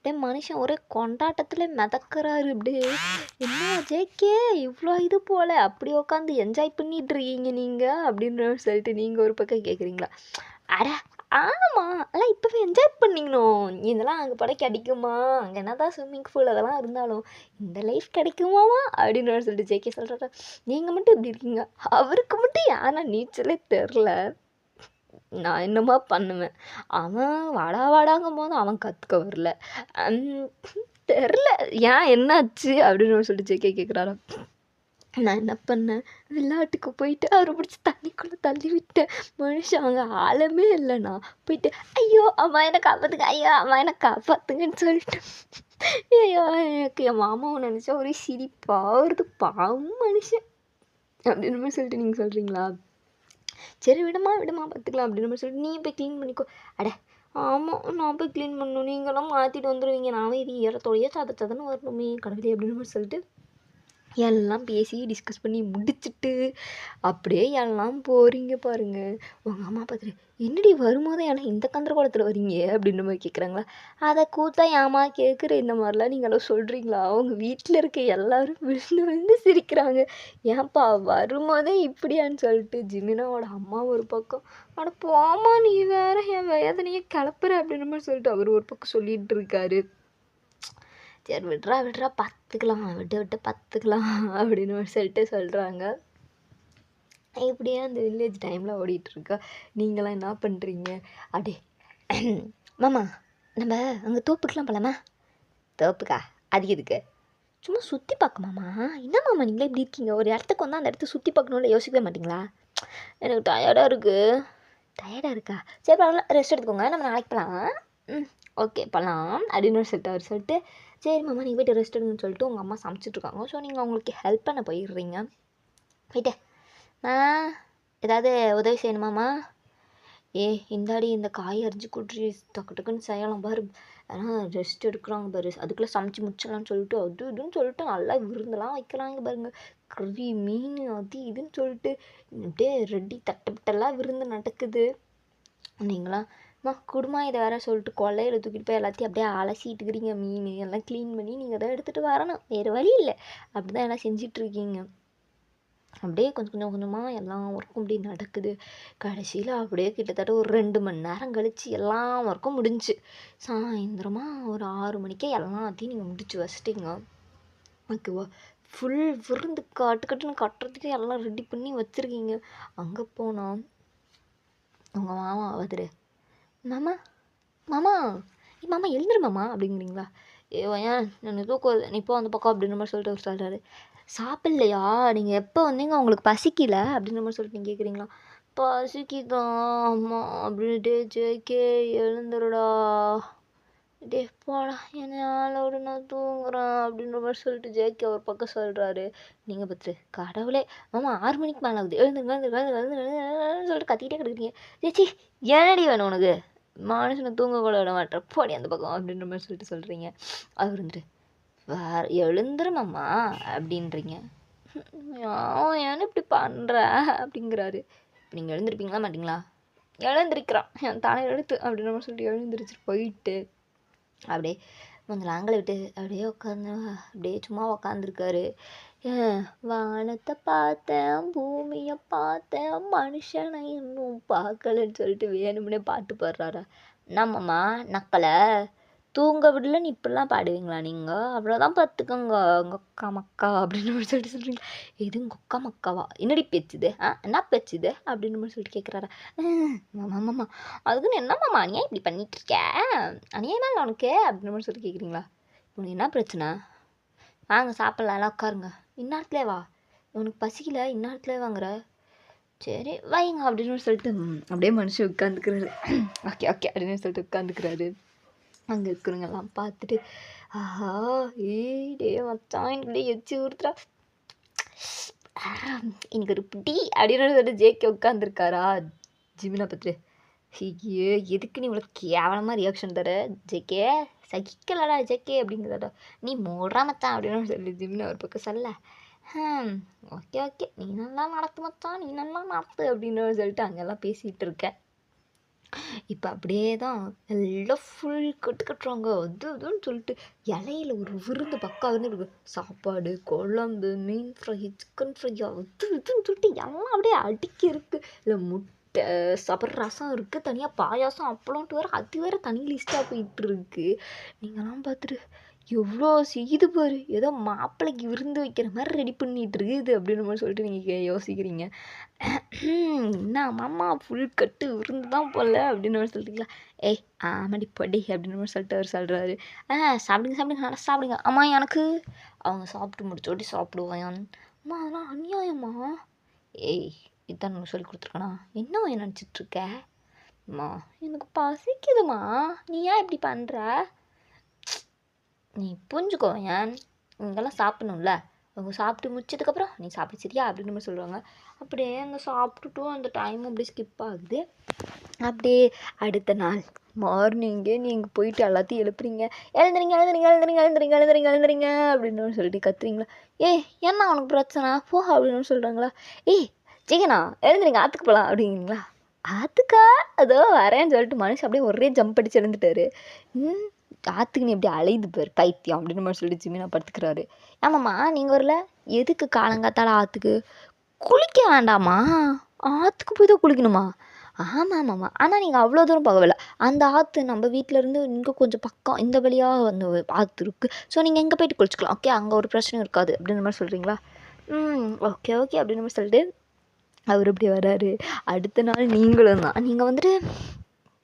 டே மனுஷன் ஒரே கொண்டாட்டத்தில் மிதக்கிறாரு. அப்படியே என்ன ஜேகே இவ்வளோ இது போல் அப்படி உட்காந்து என்ஜாய் பண்ணிட்டு இருக்கீங்க நீங்கள் அப்படின்ற சொல்லிட்டு நீங்கள் ஒரு பக்கம் கேட்குறீங்களா? அட ஆமாம் அதெல்லாம் இப்போவே என்ஜாய் பண்ணிக்கணும், இதெல்லாம் அங்கே படம் கிடைக்குமா, அங்கே என்ன தான் ஸ்விம்மிங் பூல் அதெல்லாம் இருந்தாலும் இந்த லைஃப் கிடைக்குமாமா அப்படின்னு சொல்லிட்டு ஜேகே சொல்கிறாரு. நீங்கள் மட்டும் இப்படி இருக்கீங்க, அவருக்கு மட்டும் யாரா நீச்சலே தெரில, நான் என்னமா பண்ணுவேன், அவன் வாடாங்கும் போது அவன் கற்றுக்க வரல, தெரில ஏன் என்னாச்சு அப்படின்னு சொல்லிட்டு ஜேகே கேட்குறாரா. நான் என்ன பண்ணேன், விளையாட்டுக்கு போயிட்டு அவரை பிடிச்சி தண்ணிக்குள்ளே தள்ளி விட்டேன். மனுஷன் அங்கே ஆழமே இல்லைண்ணா, போயிட்டு ஐயோ அம்மா என்னை காப்பாற்றுங்க, ஐயோ அம்மா என்னை காப்பாற்றுங்கன்னு சொல்லிட்டு ஐயோ எனக்கு என் மாமாவை நினச்சா ஒரே சிரிப்பாக வருது, பாவம் மனுஷன் அப்படின்னு மாதிரி சொல்லிட்டு நீங்கள் சொல்கிறீங்களா? சரி விடுமா பார்த்துக்கலாம் அப்படின்னு மாதிரி சொல்லிட்டு நீ போய் க்ளீன் பண்ணிக்கோ. அட ஆமாம் நான் போய் க்ளீன் பண்ணணும், நீங்களும் மாற்றிட்டு வந்துடுவீங்க, நான் இது ஈரத்தோடையே சதன்னு வரணுமே கடவுளே அப்படின்னு மாதிரி சொல்லிட்டு எல்லாம் பேசி டிஸ்கஸ் பண்ணி முடிச்சுட்டு அப்படியே எல்லாம் போகிறீங்க பாருங்க. உங்கள் அம்மா பார்த்துட்டு என்னடி வரும்போது ஏன்னா இந்த கந்தரகோலத்தில் வரீங்க அப்படின்ற மாதிரி கேட்குறாங்களா? அதை கூத்தா ஏமா கேட்குற இந்த மாதிரிலாம் நீங்களும் சொல்கிறீங்களா? அவங்க வீட்டில் இருக்க எல்லாரும் விழுந்து சிரிக்கிறாங்க. ஏன்ப்பா வரும்போதே இப்படியான்னு சொல்லிட்டு ஜிமினாவோட அம்மா ஒரு பக்கம் அட போமா நீ வேற என் வேதனையை கிளப்புற அப்படின்ற மாதிரி சொல்லிட்டு அவர் ஒரு பக்கம் சொல்லிட்டு இருக்காரு. சரி விட்றா பார்த்துக்கலாம், விட்டு பார்த்துக்கலாம் அப்படின்னு சொல்லிட்டு சொல்கிறாங்க. இப்படியே அந்த வில்லேஜ் டைமில் ஓடிட்டுருக்கா. நீங்களாம் என்ன பண்ணுறீங்க? அடே மாமா நம்ம அங்கே தோப்புக்கெலாம் போகலாமா? தோப்புக்கா அது எதுக்கு? சும்மா சுற்றி பார்க்கமாம்மா. என்ன மாமா நீங்களே இப்படி இருக்கீங்க, ஒரு இடத்துக்கு வந்து அந்த இடத்த சுற்றி பார்க்கணுன்னு யோசிக்கவே மாட்டிங்களா? எனக்கு டயர்டாக இருக்குது. டயர்டாக இருக்கா? சரி பரவாயில்ல ரெஸ்ட் எடுத்துக்கோங்க, நம்ம நாளைக்கு போகலாம். ஓகே போகலாம் அப்படின்னு சொல்லிட்டு அவர் சொல்லிட்டு சரி மாமா நீங்கள் போய்ட்டு ரெஸ்ட் எடுங்கன்னு சொல்லிட்டு உங்கள் அம்மா சமைச்சிட்ருக்காங்க. ஸோ நீங்கள் அவங்களுக்கு ஹெல்ப் பண்ண போயிடுறீங்க. போயிட்டு ஏதாவது உதவி செய்யணுமாம்மா? இந்தாடி இந்த காய் அரிஞ்சு கொட்ரி டக்குன்னு செய்யலாம் பாரு, ஆனால் ரெஸ்ட் எடுக்கிறாங்க பாரு, அதுக்குள்ளே சமைச்சு முடிச்சிடலான்னு சொல்லிட்டு அது இதுன்னு சொல்லிட்டு நல்லா விருந்தெல்லாம் வைக்கிறாங்க பாருங்க, கறி மீன் அது இதுன்னு சொல்லிட்டு அப்படியே ரெடி தட்டப்பட்டெல்லாம் விருந்து நடக்குது. நீங்களாம் குடுமா இதை வேற சொல்லிட்டு கொள்ளையில் தூக்கிட்டு போய் எல்லாத்தையும் அப்படியே அலசிட்டுக்கிறீங்க, மீன் எல்லாம் க்ளீன் பண்ணி நீங்கள் தான் எடுத்துகிட்டு வரணும், வேறு வழி இல்லை, அப்படி தான் எல்லாம் செஞ்சிட்ருக்கீங்க. அப்படியே கொஞ்சம் கொஞ்சமாக எல்லாம் ஒர்க்கும் அப்படியே நடக்குது. கடைசியில் அப்படியே கிட்டத்தட்ட ஒரு 2 மணி நேரம் கழித்து எல்லா ஒர்க்கும் முடிஞ்சு சாயந்தரமாக ஒரு 6 மணிக்கே எல்லாத்தையும் நீங்கள் முடிச்சு வச்சிட்டிங்க. ஓகேவா? ஃபுல் விருந்து கட்டுன்னு கட்டுறதுக்கு எல்லாம் ரெடி பண்ணி வச்சுருக்கீங்க. அங்கே போனால் உங்கள் மாமா வந்துடு மாமா எழுந்துரு மாமா அப்படிங்கிறீங்களா? ஏன் எனக்கு தூக்கம் நீ இப்போ அந்த பக்கம் அப்படின்ற மாதிரி சொல்லிட்டு அவர் சொல்கிறாரு. சாப்பிட்லையா? நீங்கள் எப்போ வந்தீங்க உங்களுக்கு பசிக்கல அப்படின்ற மாதிரி சொல்லிட்டு நீங்கள் கேட்குறீங்களா? பசிக்குதான் அம்மா அப்படின்ட்டு ஜேகே எழுந்துருடா டே போடா என்னோட நான் தூங்குறேன் அப்படின்ற மாதிரி சொல்லிட்டு ஜேகே ஒரு பக்கம் சொல்கிறாரு. நீங்கள் பத்து கடவுளே மாமா 6 மணிக்கு மேலே ஆகுது எழுந்துங்க எழுந்துங்க எழுந்து எழுந்து சொல்லிட்டு கத்திக்கிட்டே கிடக்குறீங்க. சேச்சி ஏனடி வேணும் உனக்கு மனுஷனை தூங்க கூட விட மாட்டேன் போடி அந்த பக்கம் அப்படின்ற மாதிரி சொல்லிட்டு சொல்கிறீங்க. அவர் வந்துட்டு வேற எழுந்துருமாம்மா அப்படின்றீங்க. ஏன்னு இப்படி பண்ணுற அப்படிங்கிறாரு. இப்போ நீங்கள் எழுந்திருப்பீங்களா மாட்டிங்களா? எழுந்திருக்கிறான் என் தலை எழுத்து அப்படின்ற மாதிரி சொல்லிட்டு எழுந்திரிச்சிட்டு போயிட்டு அப்படியே கொஞ்சம் ஆங்களை விட்டு அப்படியே உட்காந்து அப்படியே சும்மா உக்காந்துருக்காரு. வானத்தை பார்த்தேன் பூமியை பார்த்தேன் மனுஷனை இன்னும் பார்க்கலன்னு சொல்லிட்டு வேணும்னே பாட்டு பாடுறாரா. நம்மம்மா நக்கலை தூங்க விடலன்னு இப்படிலாம் பாடுவீங்களா நீங்கள்? அவ்வளோதான் பார்த்துக்கோங்க உங்கள் அக்கா மக்கா அப்படின்னு மாதிரி சொல்லிட்டு சொல்கிறீங்க. இது உங்கள் அக்கா மக்காவா என்னடி பேச்சுது என்ன பேச்சுது அப்படின்னு மாதிரி சொல்லிட்டு கேட்குறாரா. மாமா அதுக்குன்னு என்னம்மாம்மா நீ இப்படி பண்ணிட்டு இருக்க அநியாயமா இல்லை உனக்கு அப்படின்னு மாதிரி சொல்லிட்டு கேட்குறீங்களா. உனக்கு என்ன பிரச்சனை வாங்க சாப்பிட்லாம் எல்லாம் உட்காருங்க இந்நேரத்துலே வா உனக்கு பசிக்கல இந்நேரத்துலே வாங்குற சரி வைங்க அப்படின்னு சொல்லிட்டு அப்படியே மனுஷன் உட்காந்துக்கிறாரு. ஓகே ஓகே அப்படின்னு சொல்லிட்டு உட்காந்துக்கிறாரு. அங்கே இருக்கிறவங்கெல்லாம் பார்த்துட்டு ஆஹா டே மச்சான் எனக்கு எச்சி ஊறுத்துறா எனக்கு ஒரு பிடி அப்படின்னு சொல்லிட்டு ஜேகே உட்காந்துருக்காரா. ஜிமினா பார்த்துட்டு ஐயோ எதுக்கு நீ இவ்வளோ கேவலமாக ரியாக்ஷன் தர ஜேகே சகிக்கலடா ஜேகே அப்படிங்கிறடா நீ மூடுறா மச்சான் அப்படின்னு சொல்லி ஜிமினா ஒரு பக்கம் சொல்ல ஓகே ஓகே நீ நல்லா நடத்து மச்சான் நீ நல்லா நடத்து அப்படின்னு சொல்லிட்டு அங்கெல்லாம் பேசிகிட்டு இருக்க. இப்போ அப்படியே தான் எல்லாம் ஃபுல் கட்டுறாங்க அது அதுன்னு சொல்லிட்டு இலையில ஒரு விருந்து பக்கம் வந்து இருக்கு சாப்பாடு குழம்பு மீன் ஃப்ரை சிக்கன் ஃப்ரை அது இதுன்னு சொல்லிட்டு எல்லாம் அப்படியே அடுக்கி இருக்குது. இல்லை முட்டை சாப்பிட்ற ரசம் இருக்குது தனியாக பாயாசம் அப்பளம்ட்டு வேறு அது வேறு தனி லிஸ்ட்டாக போயிட்டு இருக்கு. நீங்கள்லாம் பார்த்துட்டு எவ்வளோ செய்யுது பாரு ஏதோ மாப்பிள்ளைக்கு விருந்து வைக்கிற மாதிரி ரெடி பண்ணிட்டு இருக்குது அப்படின்னு மாதிரி சொல்லிட்டு நீங்கள் யோசிக்கிறீங்க. என்ன மாமா ஃபுல் கட்டு விருந்து தான் போல அப்படின்னு மாதிரி சொல்லிட்டீங்களா. ஏய் ஆமாடி பொடி அப்படின்னு மாதிரி சொல்லிட்டு அவர் சொல்கிறாரு. சாப்பிடுங்க சாப்பிடுங்க நல்லா சாப்பிடுங்க அம்மா எனக்கு அவங்க சாப்பிட்டு முடிச்சோட்டி சாப்பிடுவான். அம்மா அதெல்லாம் அநியாயம்மா. ஏய் இதான் நான் சொல்லி கொடுத்துருக்கேனா என்னம்மா நினச்சிட்ருக்க அம்மா எனக்கு பசிக்குதுமா நீ ஏன் இப்படி பண்ணுற நீ புரிஞ்சுக்கோ ஏன் இங்கெல்லாம் சாப்பிடணும்ல அவங்க சாப்பிட்டு முடிச்சதுக்கப்புறம் நீ சாப்பிடு சரியா அப்படின்னு மாதிரி சொல்லுவாங்க. அப்படியே அங்கே சாப்பிட்டுட்டும் அந்த டைம் அப்படியே ஸ்கிப் ஆகுது. அப்படியே அடுத்த நாள் மார்னிங்கே நீங்கள் போயிட்டு எல்லாத்தையும் எழுப்புறீங்க. எழுந்துறீங்க எழுந்துறீங்க எழுந்துறீங்க எழுந்துறீங்க எழுந்துறீங்க எழுந்துறீங்க அப்படின்னு சொல்லிட்டு கத்துறீங்களா. ஏய் என்ன உனக்கு பிரச்சனை போ அப்படின்னு சொல்கிறாங்களா. ஏய் ஜெகனா எழுந்துறீங்க ஆற்றுக்கு போகலாம் அப்படிங்கிறீங்களா. ஆற்றுக்கா அதோ வரேன்னு சொல்லிட்டு மனுஷன் அப்படியே ஒரே ஜம்ப் அடிச்சு எழுந்துட்டாரு. ஆற்றுக்கு நீ எப்படி அலையுது பேர் பைத்தியம் அப்படின்னு மாதிரி சொல்லிட்டு ஜிமினா படுத்துக்கிறாரு. ஆமாம்மா நீங்கள் வரல எதுக்கு காலங்காத்தால ஆற்றுக்கு குளிக்க வேண்டாமா ஆற்றுக்கு போய் தான் குளிக்கணுமா. ஆமாம்மாம்மா ஆனால் நீங்கள் அவ்வளோ தூரம் போகவில்லை அந்த ஆற்று நம்ம வீட்டிலேருந்து இங்கே கொஞ்சம் பக்கம் இந்த வழியாக வந்து ஆற்று இருக்குது ஸோ நீங்கள் எங்கே போய்ட்டு குளிச்சிக்கலாம் ஓகே அங்கே ஒரு பிரச்சனையும் இருக்காது அப்படின்ற மாதிரி சொல்கிறீங்களா. ஓகே ஓகே அப்படின்னு மாதிரி சொல்லிட்டு அவர் இப்படி வர்றாரு. அடுத்த நாள் நீங்களும் தான் நீங்கள் வந்துட்டு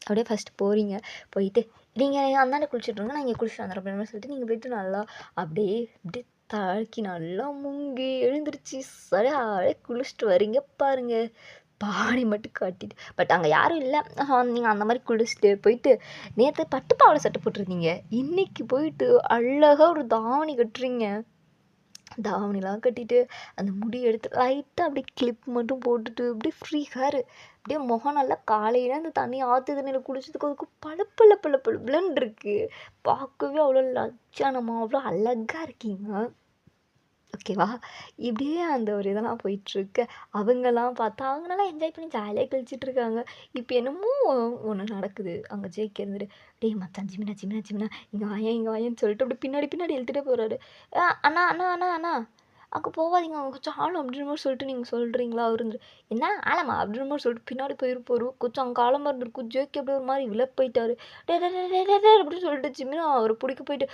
அப்படியே ஃபஸ்ட்டு போகிறீங்க போயிட்டு நீங்கள் அந்தாண்ட குளிச்சுட்ருங்க நான் இங்கே குளிச்சுட்டு வந்துடுறேன் அப்படின்னு சொல்லிட்டு நீங்கள் போய்ட்டு நல்லா அப்படியே அப்படியே தழக்கி நல்லா முங்கி எழுந்திரிச்சு சரியாக குளிச்சுட்டு வரீங்க பாருங்க பாடி மட்டும் காட்டிட்டு பட் அங்கே யாரும் இல்லை நீங்கள் அந்த மாதிரி குளிச்சுட்டு போயிட்டு நேற்று பட்டு பாவாடை சட்டை போட்டிருந்தீங்க இன்றைக்கி போயிட்டு அழகாக ஒரு தாவணி கட்டுறீங்க. தாவணிலாம் கட்டிட்டு அந்த முடி எடுத்து லைட்டாக அப்படியே கிளிப் மட்டும் போட்டுட்டு அப்படியே ஃப்ரீ ஹேரு அப்படியே முகம் நல்லா காலையில் அந்த தண்ணி ஆற்று தண்ணியில் குடிச்சதுக்கு அதுக்கு பளப்பள பளபளன்னு இருக்குது பார்க்கவே அவ்வளோ லட்சணமாக அவ்வளோ அழகாக இருக்கீங்க ஓகேவா. இப்படியே அந்த ஒரு இதெல்லாம் போயிட்டுருக்கு. அவங்கெல்லாம் பார்த்தா அவங்க நல்லா என்ஜாய் பண்ணி ஜாலியாக கழிச்சிட்ருக்காங்க. இப்போ என்னமோ ஒன்று நடக்குது அங்கே ஜேகே இருந்துட்டு டேய் மச்சான் ஜிமினா ஜிமினா ஜிமினா இங்கே வாயேன்னு சொல்லிட்டு அப்படி பின்னாடி பின்னாடி இழுத்துட்டே போகிறாரு. அண்ணா அண்ணா அண்ணா அண்ணா அங்கே போகாதீங்க அவங்க கொஞ்சம் ஆழம் அப்படின்ற மாதிரி சொல்லிட்டு நீங்கள் சொல்கிறீங்களா. அவர் இருந்து என்ன ஆழமா அப்படின்ற மாதிரி சொல்லிட்டு பின்னாடி போயிருப்பாரு கொஞ்சம் அங்கே ஆழமாக இருந்திருக்கும். ஜேகே அப்படியே ஒரு மாதிரி விழ போயிட்டாரு. டே அப்படின்னு சொல்லிட்டு ஜிமினா அவரை பிடிக்க போயிட்டு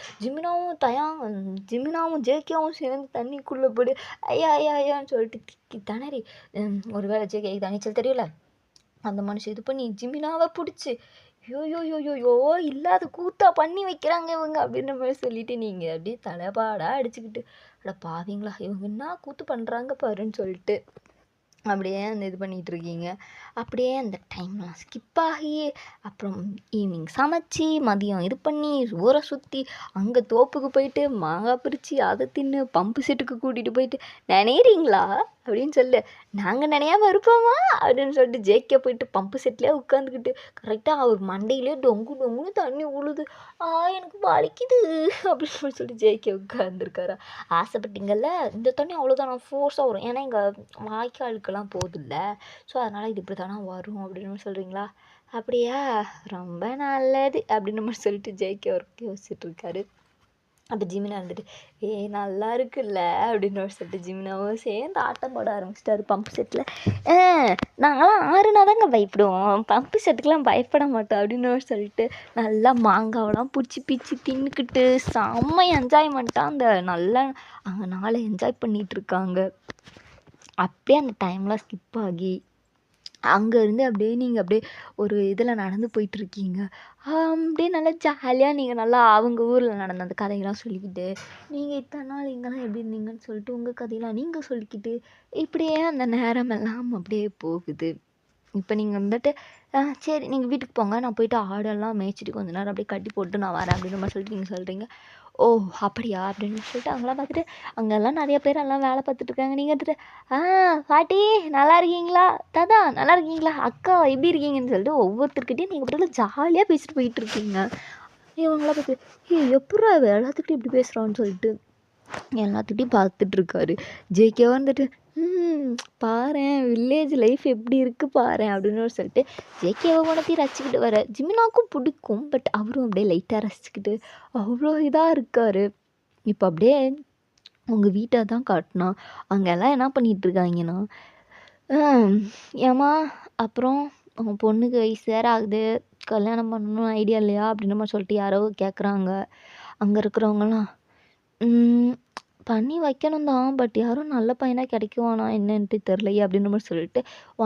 ஜிமினாவும் ஜேகேவும் சேர்ந்து தண்ணிக்குள்ளே போய்ட்டு ஐயா ஐயா ஐயான்னு சொல்லிட்டு திக்கி திணறி ஒரு வேளை ஜேகே தனிச்சல் தெரியல அந்த மனுஷன் இது பண்ணி ஜிமினாவை பிடிச்சி யோயோயோயோயோ இல்லாத கூத்தா பண்ணி வைக்கிறாங்க இவங்க அப்படின்ற மாதிரி சொல்லிட்டு நீங்கள் அப்படியே தலைப்பாடாக அடிச்சுக்கிட்டு அட பாவீங்களா இவங்க என்ன கூத்து பண்ணுறாங்க பாருன்னு சொல்லிட்டு அப்படியே அந்த இது பண்ணிகிட்டு இருக்கீங்க. அப்படியே அந்த டைம்லாம் ஸ்கிப் ஆகி அப்புறம் ஈவினிங் சமைச்சி மதியம் இது பண்ணி ஊரை சுற்றி அங்கே தோப்புக்கு போயிட்டு மாங்காய் பறித்து அதை தின்னு பம்பு செட்டுக்கு கூட்டிகிட்டு போயிட்டு நினைறீங்களா அப்படின்னு சொல்லு. நாங்கள் நினையாம இருப்போமா அப்படின்னு சொல்லிட்டு ஜேகே போயிட்டு பம்பு செட்லேயே உட்காந்துக்கிட்டு கரெக்டாக அவர் மண்டையிலே டொங்கு டொங்குன்னு தண்ணி உழுது. எனக்கு வலிக்குது அப்படின்னு சொல்லிட்டு ஜேகே உட்காந்துருக்காரா. ஆசைப்பட்டீங்கல்ல, இந்த தண்ணி அவ்வளோதான் நான் ஃபோர்ஸாக வரும், ஏன்னா எங்கள் வாய்க்காலுக்கெல்லாம் போகுதில்ல, ஸோ அதனால் இது இப்படி தானே வரும் அப்படின்னு சொல்கிறீங்களா. அப்படியா, ரொம்ப நல்லது அப்படின்னு மாதிரி சொல்லிட்டு ஜேகே ஒர்க் யோசிச்சுட்ருக்காரு. அப்போ ஜிமினா இருந்துட்டு நல்லா இருக்குல்ல அப்படின்னு சொல்லிட்டு ஜிமினாவும் சேர்ந்து ஆட்டம் போட ஆரம்பிச்சிட்டாரு பம்பு செட்டில். நாங்களாம் ஆறுனா தாங்க பயப்படுவோம், பம்பு செட்டுக்கெலாம் பயப்பட மாட்டோம் அப்படின்னு சொல்லிட்டு நல்லா மாங்காவெல்லாம் பிடிச்சி பிச்சு தின்னுக்கிட்டு செம்ம என்ஜாய்மெண்ட்டாக அந்த நல்லா அங்கே நாளை என்ஜாய் பண்ணிகிட்ருக்காங்க. அப்படியே அந்த டைம்லாம் ஸ்கிப் ஆகி அங்கேருந்து அப்படியே நீங்கள் அப்படியே ஒரு இதில் நடந்து போயிட்டுருக்கீங்க. அப்படியே நல்லா ஜாலியாக நீங்கள் நல்லா அவங்க ஊரில் நடந்த அந்த கதையெல்லாம் சொல்லிக்கிட்டு, நீங்கள் இத்தனை நாள் இங்கெல்லாம் எப்படி இருந்தீங்கன்னு சொல்லிட்டு உங்கள் கதையெல்லாம் நீங்கள் சொல்லிக்கிட்டு, இப்படியே அந்த நேரமெல்லாம் அப்படியே போகுது. இப்போ நீங்கள் வந்துட்டு சரி நீங்கள் வீட்டுக்கு போங்க, நான் போயிட்டு ஆடெல்லாம் மேய்ச்சிட்டு கொஞ்ச நேரம் அப்படியே கட்டி போட்டு நான் வரேன் அப்படின்ற மாதிரி சொல்லிட்டு நீங்கள் சொல்கிறீங்க. ஓ அப்படியா அப்படின்னு சொல்லிட்டு அவங்களாம் பார்த்துட்டு அங்கெல்லாம் நிறைய பேர் எல்லாம் வேலை பார்த்துட்ருக்காங்க. நீங்கள் வந்துட்டு பாட்டி நல்லா இருக்கீங்களா, தாத்தா நல்லா இருக்கீங்களா, அக்கா எப்படி இருக்கீங்கன்னு சொல்லிட்டு ஒவ்வொருத்தர்கிட்டையும் நீங்கள் பாட்டில் ஜாலியாக பேசிட்டு போயிட்டுருக்கீங்க. இவங்களாம் பார்த்து எப்பட்றா எல்லாத்துக்கிட்டையும் இப்படி பேசுகிறான்னு சொல்லிட்டு எல்லாத்துக்கிட்டையும் பார்த்துட்ருக்காரு. ஜேகே வந்துட்டு பாரேன் வில்லேஜ் லைஃப் எப்படி இருக்குது பாரேன் அப்படின்னு சொல்லிட்டு ஜேகேவை குணத்தையும் ரசிச்சுக்கிட்டு வர. ஜிமினாக்கும் பிடிக்கும், பட் அவரும் அப்படியே லைட்டாக ரசிச்சுக்கிட்டு அவ்வளோ இதாக இருக்கார். இப்போ அப்படியே உங்கள் வீட்டை தான் காட்டினா அங்கே எல்லாம் என்ன பண்ணிகிட்ருக்காங்கன்னா, ஏம்மா அப்புறம் உங்கள் பொண்ணுக்கு வயசு வேறு ஆகுது, கல்யாணம் பண்ணணும் ஐடியா இல்லையா அப்படின்ற மாதிரி சொல்லிட்டு யாரோ கேட்குறாங்க. அங்கே இருக்கிறவங்களாம் பண்ணி வைக்கணும் தான், பட் யாரும் நல்ல பையனாக கிடைக்குவானா என்னன்ட்டு தெரிலையே அப்படின்ற மாதிரி சொல்லிட்டு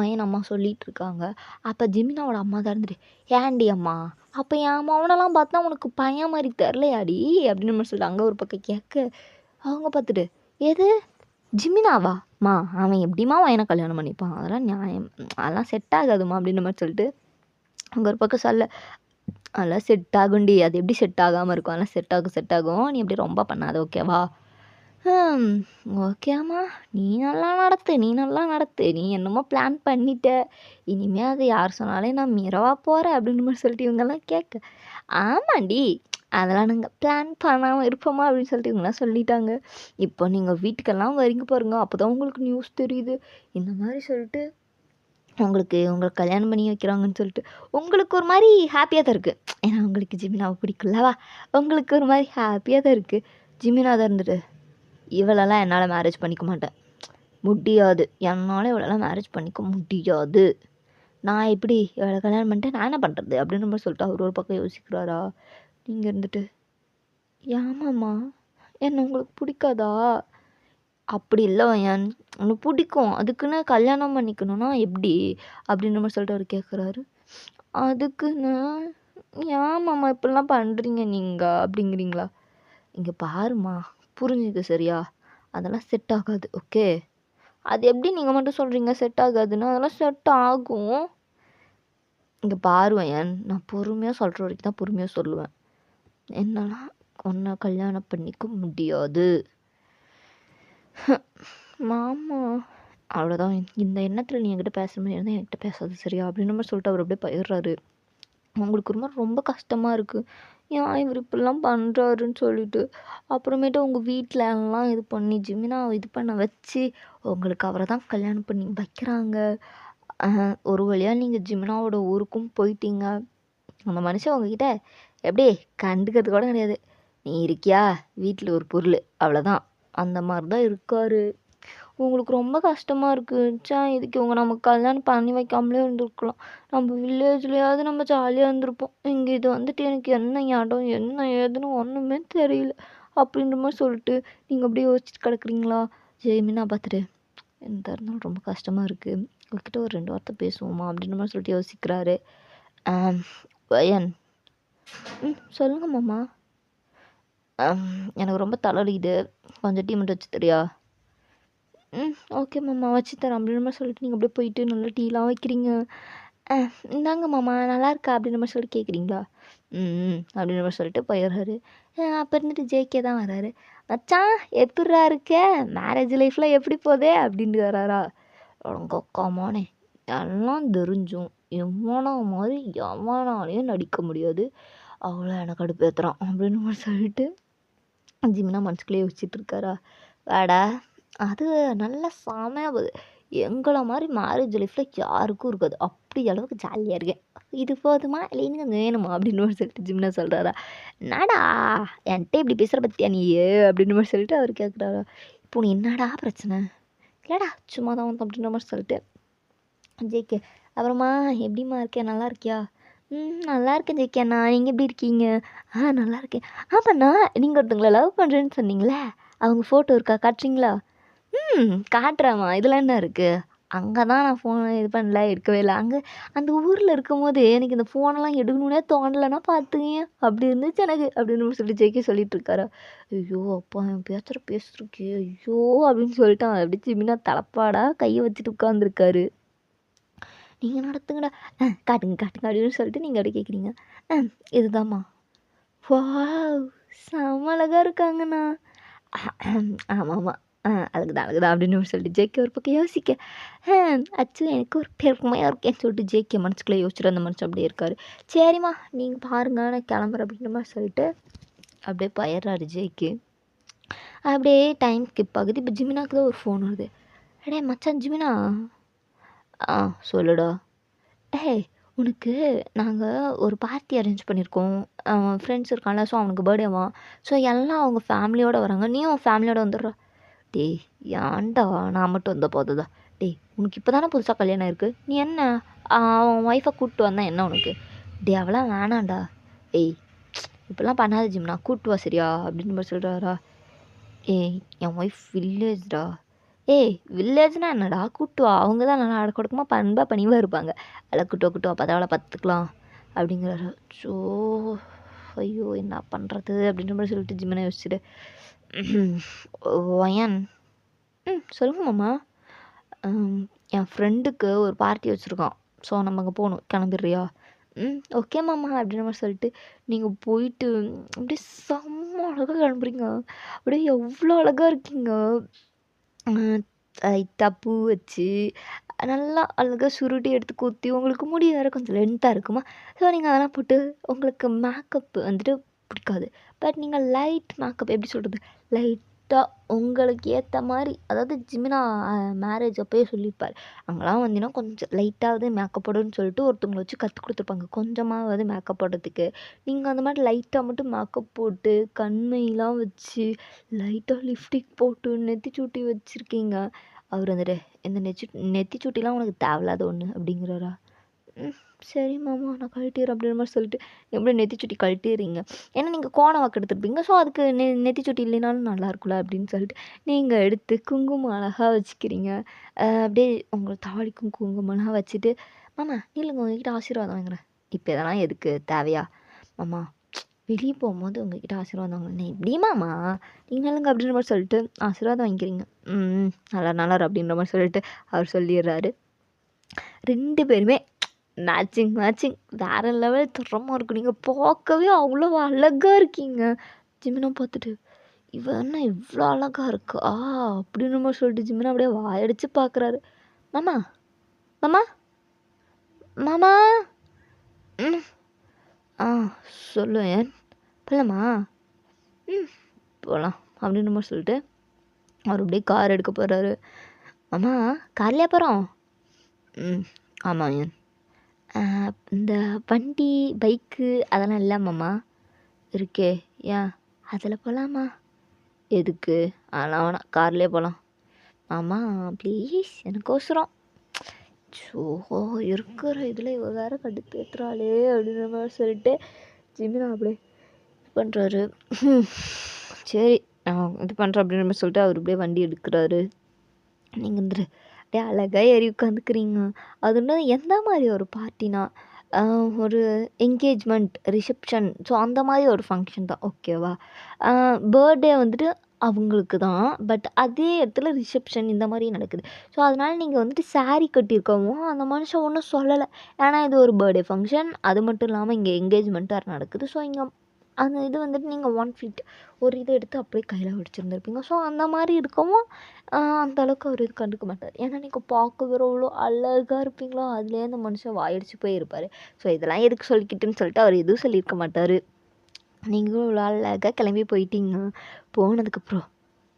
என் அம்மா சொல்லிகிட்டு இருக்காங்க. அப்போ ஜிமினாவோட அம்மா தான் இருந்துட்டு, ஏன்டி அம்மா அப்போ என் மவனெல்லாம் பார்த்தா உனக்கு பையன் மாதிரி தெரிலையாடி அப்படின்ற மாதிரி சொல்லிட்டு அங்கே ஒரு பக்கம் கேட்க, அவங்க பார்த்துட்டு எது ஜிமினாவா மா அவன் எப்படிமா பையனை கல்யாணம் பண்ணிப்பான், அதெல்லாம் நியாயம், அதெல்லாம் செட் ஆகாதுமா அப்படின்ற மாதிரி சொல்லிட்டு அங்கே ஒரு பக்கம் சொல்ல, அதெல்லாம் செட் ஆகும்டி, அது எப்படி செட் ஆகாமல் இருக்கும், அதெல்லாம் செட் ஆகும், நீ எப்படி ரொம்ப பண்ணாத ஓகேவா. ஓகேம்மா, நீ நல்லா நடத்து, நீ என்னமோ பிளான் பண்ணிட்ட, இனிமேல் அது யார் சொன்னாலே நான் மீறவா போகிறேன் அப்படின்ற மாதிரி சொல்லிட்டு இவங்கெல்லாம் கேட்க, ஆமாண்டி அதெல்லாம் நாங்கள் பிளான் பண்ணாமல் இருப்போமா அப்படின்னு சொல்லிட்டு இவங்கெல்லாம் சொல்லிட்டாங்க. இப்போ நீங்கள் வீட்டுக்கெல்லாம் வரீங்க பாருங்க, அப்போ தான் உங்களுக்கு நியூஸ் தெரியுது இந்த மாதிரி சொல்லிட்டு உங்களுக்கு கல்யாணம் பண்ணி வைக்கிறாங்கன்னு சொல்லிட்டு உங்களுக்கு ஒரு மாதிரி ஹாப்பியாக தான் இருக்குது. ஏன்னா உங்களுக்கு ஜிமினாவை பிடிக்கலவா, உங்களுக்கு ஒரு மாதிரி ஹாப்பியாக தான் இருக்குது. ஜிமினா தான் இருந்துட்டு, இவளெல்லாம் என்னால் மேரேஜ் பண்ணிக்க மாட்டேன், முடியாது, என்னால் இவளெல்லாம் மேரேஜ் பண்ணிக்க முடியாது, நான் எப்படி இவளை கல்யாணம் பண்ணிட்டு நான் என்ன பண்ணுறது அப்படின்னு மாதிரி சொல்லிட்டு அவர் ஒரு பக்கம் யோசிக்கிறாரா. நீங்கள் இருந்துட்டு, ஏமாம்மா என்ன உங்களுக்கு பிடிக்காதா, அப்படி இல்லை என் உனக்கு பிடிக்கும், அதுக்குன்னு கல்யாணம் பண்ணிக்கணும்னா எப்படி அப்படின்ற மாதிரி சொல்லிட்டு அவர் கேட்குறாரு. அதுக்குன்னு ஏமாம்மா இப்படிலாம் பண்ணுறீங்க நீங்கள் அப்படிங்கிறீங்களா. இங்கே பாருமா புரிஞ்சுது சரியா, அதெல்லாம் செட் ஆகாது ஓகே. அது எப்படி நீங்கள் மட்டும் சொல்கிறீங்க செட் ஆகாதுன்னு, அதெல்லாம் செட் ஆகும். இங்கே பாருவேன், நான் பொறுமையாக சொல்கிற வரைக்கும் தான் பொறுமையாக சொல்லுவேன், என்னன்னா உன்னை கல்யாணம் பண்ணிக்க முடியாது மாமா, அவ்வளோதான், இந்த எண்ணத்தில் நீ என்கிட்ட பேசுகிற மாதிரி இருந்தால் என்கிட்ட பேசாது சரியா அப்படின்ற மாதிரி சொல்லிட்டு அவர் அப்படியே போயிடுறாரு. அவங்களுக்கு ஒரு மாதிரி ரொம்ப கஷ்டமாக இருக்குது, ஏன் இவர் இப்படிலாம் பண்ணுறாருன்னு சொல்லிட்டு. அப்புறமேட்டு உங்கள் வீட்டில் எல்லாம் இது பண்ணி ஜிமினா இது பண்ண வச்சு உங்களுக்கு அவரை தான் கல்யாணம் பண்ணி வைக்கிறாங்க. ஒரு வழியாக நீங்கள் ஜிமினாவோட ஊருக்கும் போயிட்டீங்க. அந்த மனுஷன் உங்ககிட்ட எப்படி கண்டுக்கிறது கூட கிடையாது, நீ இருக்கியா வீட்டில் ஒரு பொருள் அவ்வளோதான், அந்த மாதிரி தான் இருக்கார். உங்களுக்கு ரொம்ப கஷ்டமாக இருக்குது, இதுக்கு இவங்க நமக்கு கல்யாணம் பண்ணி வைக்காமலே இருந்திருக்கலாம், நம்ம வில்லேஜ்லேயாவது நம்ம ஜாலியாக இருந்திருப்போம், இங்கே இது வந்துட்டு எனக்கு என்ன இடம் என்ன ஏதுன்னு ஒன்றுமே தெரியல அப்படின்ற மாதிரி சொல்லிட்டு நீங்கள் அப்படியே யோசிச்சுட்டு கிடக்குறீங்களா. ஜெய்மினா பார்த்துட்டு, எந்த இருந்தாலும் ரொம்ப கஷ்டமாக இருக்குது, உங்ககிட்ட ஒரு 2 வார்த்தை பேசுவோமா அப்படின்ற மாதிரி சொல்லிட்டு யோசிக்கிறாரு. வயன், சொல்லுங்க மாமா. எனக்கு ரொம்ப தலைவலிக்குது, கொஞ்சம் டீ மட்டும் வச்சு தெரியா. ஓகே மாமா வச்சு தரேன் அப்படின்ற மாதிரி சொல்லிட்டு நீங்கள் அப்படியே போயிட்டு நல்லா டீலாம் வைக்கிறீங்க. இந்தாங்க மாமா நல்லா இருக்கா அப்படின்ற மாதிரி சொல்லிட்டு கேட்குறீங்களா? அப்படின்ற மாதிரி சொல்லிட்டு போயிடுறாரு. அப்போ இருந்துட்டு ஜேகே தான் வராரு. மச்சான் எப்பிட்றா இருக்க, மேரேஜ் லைஃப்லாம் எப்படி போதே அப்படின்ட்டு வராரா. உங்க அக்காமானே எல்லாம் தெரிஞ்சும் எவனா மாதிரி எவனாலையும் நடிக்க முடியாது, அவ்வளோ எனக்கு கடுப்பேத்துறான் அப்படின்னு மாதிரி சொல்லிட்டு ஜிமினா மனசுக்குள்ளேயே யோசிச்சுட்டு இருக்காரா. வேடா அது நல்லா செமையாக போகுது, எங்களை மாதிரி மேரேஜ் லைஃப்பில் யாருக்கும் இருக்காது, அப்படி அளவுக்கு ஜாலியாக இருக்கேன், இது போதுமா இல்லை இன்னும் கொஞ்சம் வேணுமா அப்படின்னு மாதிரி சொல்லிட்டு ஜிமினா சொல்கிறாரா. என்னடா என்கிட்ட இப்படி பேசுகிற பற்றியா நீ அப்படின்னு மாதிரி சொல்லிட்டு அவர் கேட்குறாரா. இப்போ நீ என்னடா பிரச்சனை, இல்லைடா சும்மா தான் வந்து அப்படின்ற மாதிரி சொல்லிட்டு ஜேகே அப்புறமா எப்படிம்மா இருக்கேன் நல்லா இருக்கியா. நல்லா இருக்கேன் ஜேகே அண்ணா, நீங்கள் எப்படி இருக்கீங்க. நல்லா இருக்கேன். ஆமாண்ணா நீங்கள் ஒருத்தவங்களை லவ் பண்ணுறேன்னு சொன்னீங்களே, அவங்க ஃபோட்டோ இருக்கா காட்டுறீங்களா. காட்டுறேம்மா இதில் என்ன இருக்குது, அங்கே தான் நான் ஃபோனை இது பண்ணல எடுக்கவே இல்லை, அங்கே அந்த ஊரில் இருக்கும்போது எனக்கு இந்த ஃபோனெல்லாம் எடுக்கணுன்னே தோணலைன்னா பார்த்துங்க அப்படி இருந்துச்சு எனக்கு அப்படின்னு சொல்லி ஜேகே சொல்லிட்டு இருக்காரா. ஐயோ அப்பா என் பேசுகிறக்கே ஐயோ அப்படின்னு சொல்லிட்டான். அப்படி ஜிமினா தலப்பாடா கையை வச்சுட்டு உட்காந்துருக்காரு. நீங்கள் நடத்துங்கடா, காட்டுங்க காட்டுங்க அப்படின்னு சொல்லிட்டு நீங்கள் அப்படி கேட்குறீங்க. இதுதாம்மா. வாவ் செம அழகாக இருக்காங்கண்ணா. ஆமாம் ஆமாம் அழகுதான் அழகுதான் அப்படின்னு சொல்லிட்டு ஜேகே ஒரு பக்கம் யோசிக்க, அச்சு எனக்கு ஒரு பெருமையாக இருக்கேன்னு சொல்லிட்டு ஜேகே மனசுக்குள்ளே யோசிச்சுட்டு அந்த மனுஷன் அப்படியே இருக்காரு. சரிம்மா நீங்கள் பாருங்க நான் கிளம்புறேன் அப்படின்ற மாதிரி சொல்லிட்டு அப்படியே போயிடுறாரு ஜேகே. அப்படியே டைம் ஸ்கிப் ஆகுது. இப்போ ஜிமினாக்கு தான் ஒரு ஃபோன் வருது. அடே மச்சான் ஜிமினா. சொல்லுடா. உனக்கு நாங்கள் ஒரு பார்ட்டி அரேஞ்ச் பண்ணியிருக்கோம், ஃப்ரெண்ட்ஸ் இருக்கான்ல, ஸோ அவனுக்கு பர்த்டேவா, ஸோ எல்லாம் அவங்க ஃபேமிலியோடு வராங்க, நீயும் அவன் ஃபேமிலியோடு வந்துடுறா. டேய் ஏன்டா நான் மட்டும் வந்த போதுதா. டேய் உனக்கு இப்போ தானே புதுசாக கல்யாணம் இருக்குது, நீ என்ன அவன் ஒய்ஃபை கூப்பிட்டு வந்தா என்ன உனக்கு. டே அவளாம் வேணாண்டா. இப்படிலாம் பண்ணாத ஜிம்னா, கூப்பிட்டு வா சரியா அப்படின்னு மாதிரி சொல்கிறாரா. என் ஒய்ஃப் வில்லேஜ்டா. வில்லேஜ்னா என்னடா, கூட்டு வா, அவங்க தான் நல்லா அடக்கொடுக்கமாக பண்பாக பணிவாக இருப்பாங்க, அதில் கூட்டு வா பதவளை பார்த்துக்கலாம் அப்படிங்கிறாரு. ஸோ ஐயோ என்ன பண்ணுறது அப்படின்ற மாதிரி சொல்லிட்டு ஜிமினா யோசிச்சுட்டு ஒயன் சொல்லுங்க மாமா. என் ஃப்ரெண்டுக்கு ஒரு பார்ட்டி வச்சுருக்கான், ஸோ நம்ம அங்கே போகணும், கிளம்பிடுறியா. ஓகே மாமா அப்படின்ற மாதிரி சொல்லிட்டு நீங்கள் போயிட்டு அப்படியே செம்ம அழகாக கிளம்புறீங்க, அப்படியே எவ்வளோ அழகாக இருக்கீங்க. லைட்டாக பூ வச்சு நல்லா அழகாக சுருட்டி எடுத்து குத்தி, உங்களுக்கு முடி வேறு கொஞ்சம் லென்த்தாக இருக்குமா, ஸோ நீங்கள் அதெல்லாம் போட்டு உங்களுக்கு மேக்கப் வந்துட்டு பிடிக்காது, பட் நீங்கள் லைட் மேக்கப் எப்படி சொல்கிறது, லைட்டாக உங்களுக்கு ஏற்ற மாதிரி, அதாவது ஜிமினா மேரேஜ் அப்போயே சொல்லியிருப்பார், அங்கெல்லாம் வந்தீங்கன்னா கொஞ்சம் லைட்டாவது மேக்கப் போடுன்னு சொல்லிட்டு ஒருத்தவங்களை வச்சு கற்றுக் கொடுத்துருப்பாங்க கொஞ்சமாவது மேக்கப் போடுறதுக்கு. நீங்கள் அந்த மாதிரி லைட்டாக மட்டும் மேக்கப் போட்டு கண்மையெல்லாம் வச்சு லைட்டாக லிப்ஸ்டிக் போட்டு நெத்திச்சூட்டி வச்சுருக்கீங்க. அவர் வந்துட்டு இந்த நெத்திச்சூட்டிலாம் உனக்கு தேவையில்லாத ஒன்று அப்படிங்கிறாரா. சரி மாமா நான் கழட்டிடுறேன் அப்படின்ற மாதிரி சொல்லிட்டு எப்படி நெத்திச்சுட்டி கழட்டிடுறீங்க, ஏன்னா நீங்கள் கோணம் வாக்கு எடுத்துருப்பீங்க, ஸோ அதுக்கு நெத்திச்சுட்டி இல்லைனாலும் நல்லா இருக்கும்ல அப்படின்னு சொல்லிட்டு நீங்கள் எடுத்து குங்குமம் அழகாக வச்சுக்கிறீங்க. அப்படியே உங்களை தாலிக்கும் குங்குமம்லாம் வச்சுட்டு, மாமா இல்லைங்க உங்ககிட்ட ஆசீர்வாதம் வாங்குறேன். இப்போ இதெல்லாம் எதுக்கு தேவையா மாமா, வெளியே போகும்போது உங்ககிட்ட ஆசீர்வாதம் வாங்கினேன் எப்படிமாம்மா, நீங்கள் நல்லங்க அப்படின்ற மாதிரி சொல்லிட்டு ஆசீர்வாதம் வாங்கிக்கிறீங்க. நல்லா நல்லா அப்படின்ற மாதிரி சொல்லிட்டு அவர் சொல்லிடுறாரு. 2 பேருமே மேட்சிங் வேறு லெவல் தரமாக இருக்கும், நீங்கள் பார்க்கவே அவ்வளோ அழகாக இருக்கீங்க. ஜிமினா பார்த்துட்டு இவன் என்ன இவ்வளோ அழகாக இருக்கா அப்படின்ற மாதிரி சொல்லிட்டு ஜிமினா அப்படியே வாயடிச்சு பார்க்குறாரு. மாமா மாமா மாமா சொல்லு ஏன் போகலாமா. போகலாம் அப்படின்ற மாதிரி சொல்லிட்டு அவர் அப்படியே கார் எடுக்க போகிறாரு. மாமா கார்லையா போகிறோம். ஆமாம் ஏன் இந்த வண்டி பைக்கு அதெல்லாம் இல்லை மாமா. இருக்கே ஏன் அதில் போகலாமா. எதுக்கு, அதெல்லாம் வேணாம் கார்லேயே போகலாம். மாமா ப்ளீஸ் எனக்கோசரம். ஸோ இருக்கிற இதில் இவ வேறு கடுப்பேற்றுறாளே அப்படின்ற மாதிரி சொல்லிட்டு ஜிமினா அப்படியே இது பண்ணுறாரு. சரி நான் இது பண்ணுறேன் அப்படின்ற மாதிரி சொல்லிட்டு அவர் அப்படியே வண்டி எடுக்கிறாரு. நீங்கள் வந்துட்டு அப்படியே அழகாக ஏறி உட்காந்துக்கிறீங்க. அது இன்னும் எந்த மாதிரி ஒரு பார்ட்டினா, ஒரு என்கேஜ்மெண்ட் ரிசப்ஷன், ஸோ அந்த மாதிரி ஒரு ஃபங்க்ஷன் தான் ஓகேவா. பர்த்டே வந்துட்டு அவங்களுக்கு தான். பட் அதே இடத்துல ரிசப்ஷன் இந்த மாரி நடக்குது. ஸோ, அதனால நீங்க வந்துட்டு சாரி கட்டியிருக்கவும் அந்த மனுஷன் ஒண்ணும் சொல்லல. ஏன்னா இது ஒரு பர்த்டே ஃபங்க்ஷன். அது மட்டும் இல்லாம இங்க என்கேஜ்மெண்ட் வேற நடக்குது. ஸோ, இங்க அந்த இது வந்துட்டு நீங்க 1 ஃபீட் ஒரு இத எடுத்து அப்படியே கையில வச்சிருந்திருப்பீங்க. ஸோ, அந்த மாரி இருக்கவும் அந்த அளவுக்கு அவரு இது கண்டுக்க மாட்டாரு. ஏன்னா நீங்க பார்க்கவே எவ்வளோ அழகா இருப்பீங்களோ, அதுலயே அந்த மனுஷன் வாயடிச்சு போயிருப்பாரு. ஸோ, இதெல்லாம் எதுக்கு சொல்லிக்கிட்டுன்னு சொல்லிட்டு அவர் எதுவும் சொல்லியிருக்க மாட்டாரு. நீங்களும் இவ்வளோ அழகா கிளம்பி போயிட்டீங்க. போனதுக்கப்புறம்,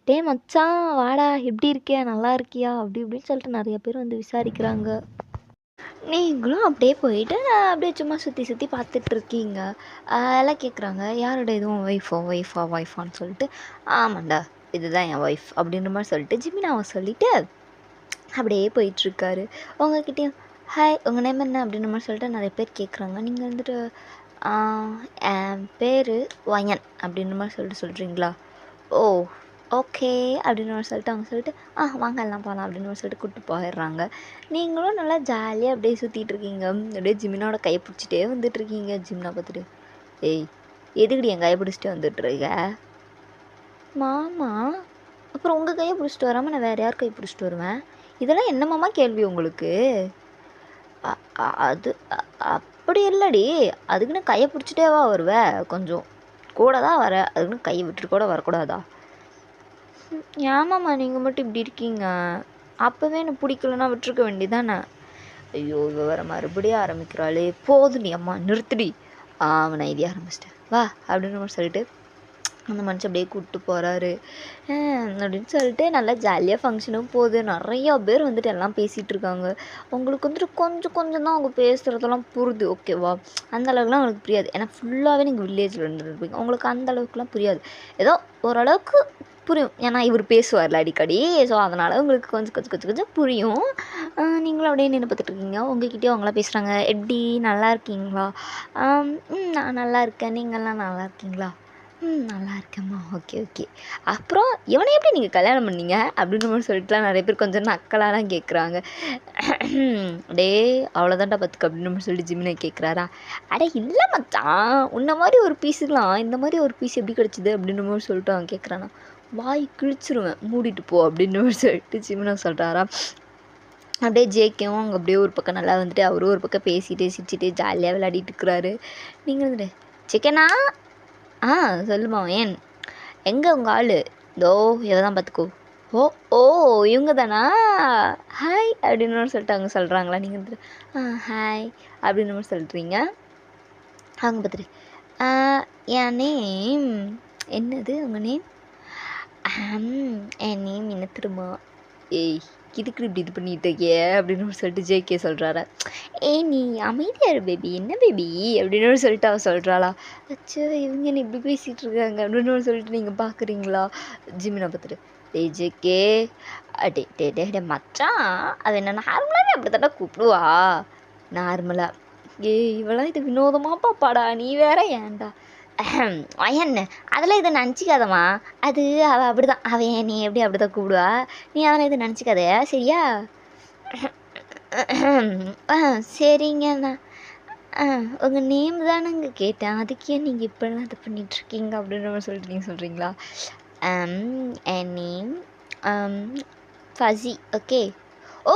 "டேய் மச்சான் வாடா, எப்படி இருக்கியா? நல்லா இருக்கியா?" அப்படி இப்படின்னு சொல்லிட்டு நெறைய பேர் வந்து விசாரிக்கிறாங்க. நீங்களும் அப்படியே போயிட்டு அப்படியே சும்மா சுற்றி சுற்றி பார்த்துட்ருக்கீங்க. எல்லாம் கேட்குறாங்க, "யாரோட இது உன் ஒய்ஃபான்னு சொல்லிட்டு, "ஆமாண்டா, இதுதான் என் ஒய்ஃப்." அப்படின்ற மாரி சொல்லிட்டு ஜிமினாவ சொல்லிட்டு அப்படியே போயிட்டுருக்காரு. உங்ககிட்டயும், "ஹாய், உங்க நேம் என்ன?" அப்படின்ற மாரி சொல்லிட்டு நெறைய பேர் கேட்குறாங்க. நீங்க வந்துட்டு, "ஆ என் பேரு வயன்." அப்படின்ற மாரி சொல்லிட்டு சொல்கிறீங்களா? "ஓ! ஓகே." அப்படின்ற மாரி சொல்லிட்டு அவங்க சொல்லிட்டு, வாங்க எல்லாம் போகலாம்." அப்படின்ற மாரி சொல்லிட்டு கூப்பிட்டு போயிடுறாங்க. நீங்களும் நல்லா ஜாலியா அப்படியே சுற்றிட்டுருக்கீங்க. அப்படியே ஜிமினாவோட கைய பிடிச்சிட்டே வந்துட்டுருக்கீங்க. ஜிமினா பார்த்துட்டு, "ஏய், எதுக்குடி என் கைய பிடிச்சிட்டு வந்துட்டுருக்க?" "மாமா, அப்புறம் உங்க கைய பிடிச்சிட்டு வராம நான் வேற யார் கை பிடிச்சிட்டு வருவேன்? இதெல்லாம் என்ன மாமா கேள்வி உங்களுக்கு?" "அ அ அது அப்படி இல்லடி. அதுக்குன்னு கைய பிடிச்சிட்டேவா வருவ? கொஞ்சம் கூட தான் வர. அதுக்குன்னு கைய விட்டுட்டு கூட வரக்கூடாதா?" "ஏன் மாமா நீங்க மட்டும் இப்படி இருக்கீங்க? அப்பவே எனக்கு பிடிக்கலன்னா விட்டுருக்க வேண்டியதானே?" ஐயோ! இவ வேற மறுபடியும் ஆரம்பிக்கிறாளே! "போதும்டி அம்மா நிறுத்துடி." அவனை இதே ஆரம்பிச்சிட்டேன். "வா" அப்படின்ற மாரி சொல்லிட்டு அந்த மனுஷன் அப்படியே கூப்பிட்டு போகிறாரு. அப்படின்னு சொல்லிட்டு நல்லா ஜாலியாக ஃபங்க்ஷனும் போகுது. நிறையா பேர் வந்துட்டு எல்லாம் பேசிகிட்டு இருக்காங்க. உங்களுக்கு வந்துட்டு கொஞ்சம் கொஞ்சம் தான் அவங்க பேசுகிறதெல்லாம் புரியுது, ஓகேவா? அந்த அளவுக்குலாம் உங்களுக்கு புரியாது. ஏன்னா ஃபுல்லாகவே நீங்கள் வில்லேஜில் இருந்துருப்பீங்க. உங்களுக்கு அந்த அளவுக்குலாம் புரியாது. ஏதோ ஓரளவுக்கு புரியும். ஏன்னா இவர் பேசுவார்ல அடிக்கடி. ஸோ, அதனால் உங்களுக்கு கொஞ்சம் கொஞ்சம் கொஞ்சம் கொஞ்சம் புரியும். நீங்களும் அப்படியே நின்று பார்த்துட்ருக்கீங்க. உங்ககிட்டயும் அவங்களாம் பேசுகிறாங்க. "எப்படி நல்லா இருக்கீங்களா?" நான் நல்லா இருக்கேன். நீங்கள்லாம் நல்லா இருக்கீங்களா?" நல்லா இருக்கேம்மா. Okay, okay. அப்புறம் இவனை எப்படி நீங்க கல்யாணம் பண்ணீங்க? அப்படின்ற மாரி சொல்லிட்டுலாம் நெறைய பேர் கொஞ்சம் நக்கலாலாம் கேட்குறாங்க. "டேய் அவ்வளோதான்டா பார்த்துக்க" அப்படின்ற மாரி சொல்லிட்டு ஜிமினை கேட்குறாரா? "அட இல்ல மச்சான். உன்ன மாரி ஒரு பீஸுலாம் இந்த மாரி ஒரு பீஸ் எப்படி கிடைச்சது?" அப்படின்ற மாரி சொல்லிட்டு அவன் கேட்குறானா. "வாய் கிழிச்சிருவேன். மூடிட்டு போ" அப்படின்ற மாரி சொல்லிட்டு ஜிமினா சொல்றாரா. அப்படியே ஜேகேவும் அங்கே அப்படியே ஒரு பக்கம் நல்லா வந்துட்டு அவரும் ஒரு பக்கம் பேசிட்டு, சிரிச்சுட்டு ஜாலியா விளையாடிட்டு இருக்கிறாரு. நீங்க வந்துட்டு, "சிக்கனா?" சொல்லுமா ஏன் எங்கே உங்கள் ஆள்? இதோ இவ தான் பார்த்துக்கோ." "ஓ ஓ இவங்க தானா? ஹாய்" அப்படின்னு சொல்லிட்டு அவங்க சொல்கிறாங்களா? நீங்கள் வந்துட்டு ஹாய் அப்படின்ற மாதிரி சொல்கிறீங்க. அவங்க பார்த்துட்டு என் நேம் என்னது உங்கள் நேம்? என் நேம் என்ன தெரியுமா? ஏய் இதுக்கு இப்படி இது பண்ணிட்டு இருக்கிய அப்படின்னு சொல்லிட்டு ஜேகே சொல்கிறாரா. "ஏய் நீ அமைதியா இரு பேபி. என்ன பேபி?" அப்படின்னு சொல்லிட்டு அவ சொல்கிறாளா. அச்சோ இவங்க என்ன இப்படி பேசிகிட்டு இருக்காங்க அப்படின்னு சொல்லிட்டு நீங்கள் பார்க்குறீங்களா? ஜிமினை பார்த்துட்டு, "டேய் ஜேகே, டே டே டே டே மச்சான், அவள் என்ன நார்மலாகவே அப்படி தாண்டா கூப்பிடுவா நார்மலாக." ஏய் இவளாம் இது வினோதமாக பாப்பாடா, நீ வேற ஏன்டா? என்ன அதெல்லாம் இதை நினச்சிக்காதம்மா. அது அவள் அப்படி தான். அவள் நீ எப்படி அப்படி தான் கூப்பிடுவா. நீ அதெல்லாம் இதை நினச்சிக்காத சரியா? சரிங்கண்ணா. உங்கள் நேம் தானேங்க கேட்டேன். அதுக்கே நீங்கள் இப்படிலாம் இது பண்ணிகிட்ருக்கீங்க அப்படின்ற மாதிரி சொல்லிட்டு நீங்கள் சொல்கிறீங்களா? என் நேம் ஃபஸி. ஓகே. ஓ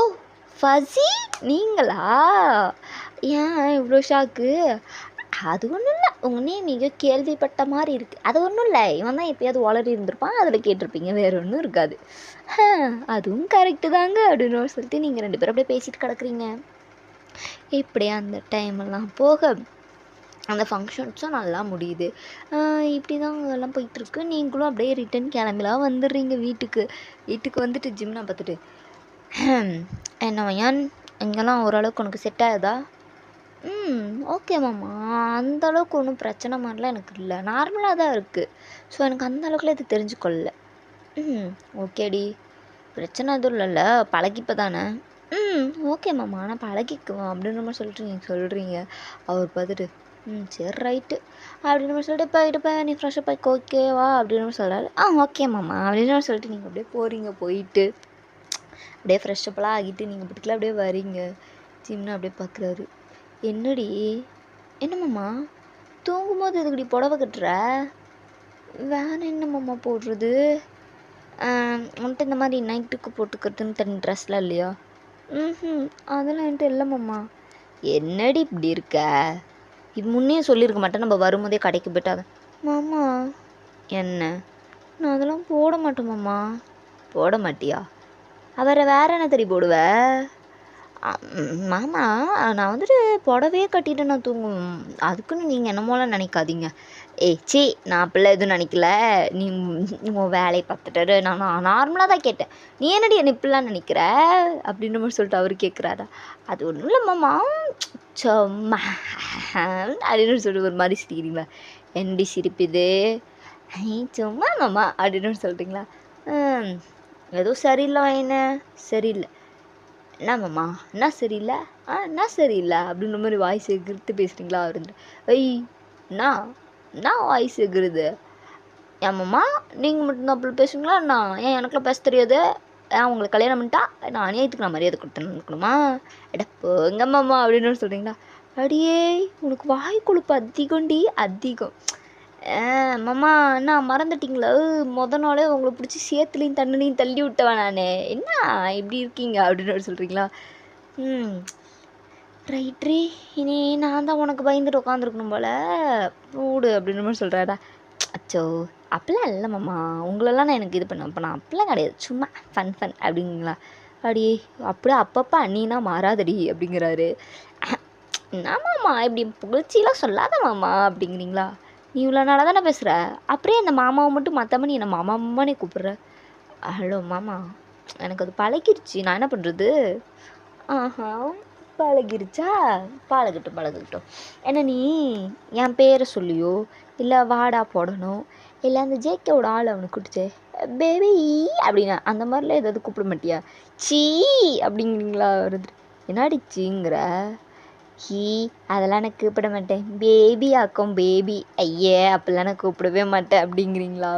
ஃபஸி நீங்களா? ஏன் இவ்வளோ ஷாக்கு? அது ஒன்றும் இல்லை. உங்கள் நேம் நீங்கள் கேள்விப்பட்ட மாதிரி இருக்குது. அது ஒன்றும் இல்லை. இவன் தான் எப்பயாவது உளறி இருந்திருப்பான். அதில் கேட்டிருப்பீங்க. வேறு ஒன்றும் இருக்காது. அதுவும் கரெக்டு தாங்க அப்படின்னு சொல்லிட்டு நீங்கள் 2 பேரும் அப்படியே பேசிட்டு கிடக்குறீங்க. இப்படியே அந்த டைமெல்லாம் போக அந்த ஃபங்க்ஷன்ஸும் நல்லா முடியுது. இப்படி தான் எல்லாம் போயிட்டுருக்கு. நீங்களும் அப்படியே ரிட்டன் கிளம்பிலாம் வந்துடுறீங்க வீட்டுக்கு. வீட்டுக்கு வந்துட்டு ஜிம்னா பார்த்துட்டு, "என்ன வயான் இங்கெல்லாம் ஓரளவுக்கு உனக்கு செட் ஆகுதா?" ஓகே மாமா. அந்த அளவுக்கு ஒன்றும் பிரச்சனை மாதிரிலாம் எனக்கு இல்லை. நார்மலாக தான் இருக்குது. ஸோ எனக்கு அந்த அளவுக்குலாம் இது தெரிஞ்சுக்கொள்ளல. ஓகேடி. பிரச்சனை எதுவும் இல்லைல்ல. பழகிப்ப தானே? ஓகே மாமா. நான் பழகிக்குவேன் அப்படின்ற மாதிரி சொல்லிட்டு நீங்கள் சொல்கிறீங்க. அவர் பார்த்துட்டு, சரி ரைட்டு அப்படின்ற மாதிரி சொல்லிட்டு போயிட்டு நீ ஃப்ரெஷ்ஷப் ஆகி ஓகேவா அப்படின்ற மாதிரி சொல்கிறாரு. ஓகே மாமா அப்படின்ற மாதிரி சொல்லிட்டு நீங்கள் அப்படியே போகிறீங்க. போயிட்டு அப்படியே ஃப்ரெஷ்ஷப்லாம் ஆகிட்டு நீங்கள் பாட்டுக்குலாம் அப்படியே வரீங்க. ஜிம்னா அப்படியே பார்க்குறாரு. என்னடி என்ன மாமா தூங்கும்போது எதுக்குடி புடவை கட்டுற? வேற என்ன மாமா போடுறது? உன்ட்ட இந்த மாதிரி நைட்டுக்கு போட்டுக்கிறதுன்னு தனி ட்ரெஸ்லாம் இல்லையா? ம் அதெல்லாம் என்கிட்ட இல்லை மாமா. என்னடி இப்படி இருக்க? முன்னே சொல்லியிருக்க மாட்டேன் நம்ம வரும்போதே கடைக்கு போயிட்டாங்க. மாமா என்ன? நான் அதெல்லாம் போட மாட்டேன் மாமா. போட மாட்டியா? அவரை வேற என்ன தெரிய போடுவ? மாமா நான் வந்துட்டு புடவையே கட்டிட்டு நான் தூங்கும். அதுக்குன்னு நீங்கள் என்னமோலாம் நினைக்காதீங்க. சீ நான் அப்படிலாம் எதுவும் நினைக்கல. நீ உன் வேலையை பார்த்துட்டாரு. நான் நார்மலாக தான் கேட்டேன். நீ என்னடி என்ன இப்படிலாம் நினைக்கிற அப்படின்ற மாதிரி சொல்லிட்டு அவர் கேட்குறாரா? அது ஒன்றும் இல்லை மாமா, சும்மா அப்படின்னு சொல்லிட்டு ஒரு மாதிரி சிரிக்கிறீங்களா? என்னடி சிரிப்புது? சும்மா மாமா அப்படின்னு சொல்கிறீங்களா? ஏதோ சரியில்லை. என்ன சரியில்லை? என்ன மாமா என்ன சரியில்லை? என்ன சரியில்லை அப்படின்ற மாதிரி வாய்ஸ் எகிர்த்து பேசுகிறீங்களா? அவர் என்ன வாய்ஸ் எகிருது? ஏன் மாமா நீங்கள் மட்டும்தான் அப்படி பேசுவீங்களா? ஏன் எனக்குலாம் பேச தெரியாது? உங்களுக்கு கல்யாணம் பண்ணிட்டா நான் அநியாயத்துக்கு நான் மரியாதை கொடுத்தேன்னு இருக்கணுமா? போங்க மாமா அப்படின்னு சொல்கிறீங்களா? அடியே உனக்கு வாய் கொழுப்பு அதிகம்டி, அதிகம். மாமா என்ன மறந்துட்டிங்களா? நாளே உங்களை பிடிச்சி சேத்துலையும் தண்ணிலையும் தள்ளி விட்டவன் நான். என்ன இப்படி இருக்கீங்க அப்படின்னு சொல்கிறீங்களா? ரைட்ரி, இனி நான் தான் உனக்கு பயந்துட்டு உட்காந்துருக்கணும் போல. ஓடு அப்படின்ற மாதிரி சொல்கிறாடா. அச்சோ அப்படிலாம் இல்லை மாமா, உங்களெல்லாம் நான் எனக்கு இது பண்ண இப்போ நான் அப்படிலாம் கிடையாது, சும்மா ஃபன் அப்படிங்களா? அப்படியே அப்படியே அப்பப்போ அண்ணினா மாறாதடி அப்படிங்கிறாரு. என்னமாம்மா இப்படி புகழ்ச்சியெலாம் சொல்லாத மாமா அப்படிங்கிறீங்களா? நீ இவ்வளோ நாளாக தானே பேசுகிற, அப்படியே அந்த மாமாவை மட்டும் மாற்றாம நீ என்னை மாமானே கூப்பிட்ற. ஹலோ மாமா, எனக்கு அது பழகிருச்சு, நான் என்ன பண்ணுறது? பழகிருச்சா? பழகட்டும். ஏன்னா நீ என் பேரை சொல்லியோ இல்லை வாடா போடணும், இல்லை அந்த ஜேகேவோட ஆள் அவனுக்கு கூப்பிட்டுச்சே பேபி அப்படின்னா அந்த மாதிரிலாம் ஏதாவது கூப்பிட மாட்டியா? சீ அப்படிங்கிறீங்களா? வருது என்னடிச்சிங்கிற? அதெல்லாம் நான் கூப்பிட மாட்டேன். பேபி ஆக்கும் பேபி. ஐயே அப்படிலாம் நான் கூப்பிடவே மாட்டேன் அப்படிங்கிறீங்களா?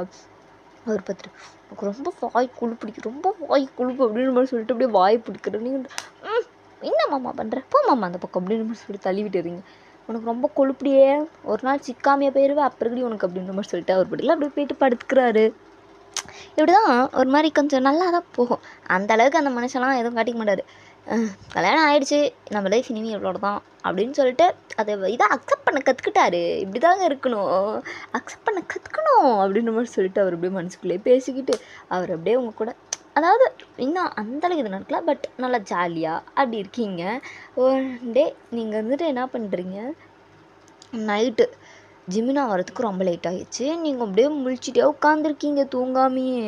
அவர் பார்த்துட்டு எனக்கு ரொம்ப வாய் குழுப்பிடிக்கும், ரொம்ப வாய் குழுப்பு அப்படின்னு மாதிரி சொல்லிட்டு அப்படியே வாய் பிடிக்கிறேன். நீங்கள் என்ன மாமா பண்ணுற? போ மாமா அந்த பக்கம் அப்படின்ற மாதிரி சொல்லிட்டு தள்ளி விட்டுறீங்க. உனக்கு ரொம்ப கொழுப்படியே, ஒரு நாள் சிக்காமையாக போயிடுவேன் அப்புறம் உனக்கு அப்படின்ற மாதிரி சொல்லிட்டு அவர் படியில் அப்படியே போயிட்டு படுத்துக்கிறாரு. இப்படி தான் ஒரு மாதிரி கொஞ்சம் நல்லா தான் போகும். அந்த அளவுக்கு அந்த மனுஷன்லாம் எதுவும் காட்டிக்க மாட்டார். கல்யாணம் ஆகிடுச்சு, நம்ம லைஃப் இனிமேல் எவ்வளோ தான் அப்படின்னு சொல்லிட்டு அதை இதை அக்செப்ட் பண்ண கற்றுக்கிட்டாரு. இப்படி தாங்க இருக்கணும், அக்செப்ட் பண்ண கற்றுக்கணும் அப்படின்ற மாதிரி சொல்லிட்டு அவர் அப்படியே மனசுக்குள்ளேயே பேசிக்கிட்டு அவர் அப்படியே உங்கள் கூட, அதாவது இன்னும் அந்தளவுக்கு இது நடக்கல, பட் நல்லா ஜாலியாக அப்படி இருக்கீங்க. ஒன் டே நீங்கள் வந்துட்டு என்ன பண்ணுறீங்க, நைட்டு ஜிமினா வரதுக்கு ரொம்ப லேட் ஆகிடுச்சு. நீங்கள் அப்படியே முழிச்சிட்டே உட்காந்துருக்கீங்க தூங்காமையே.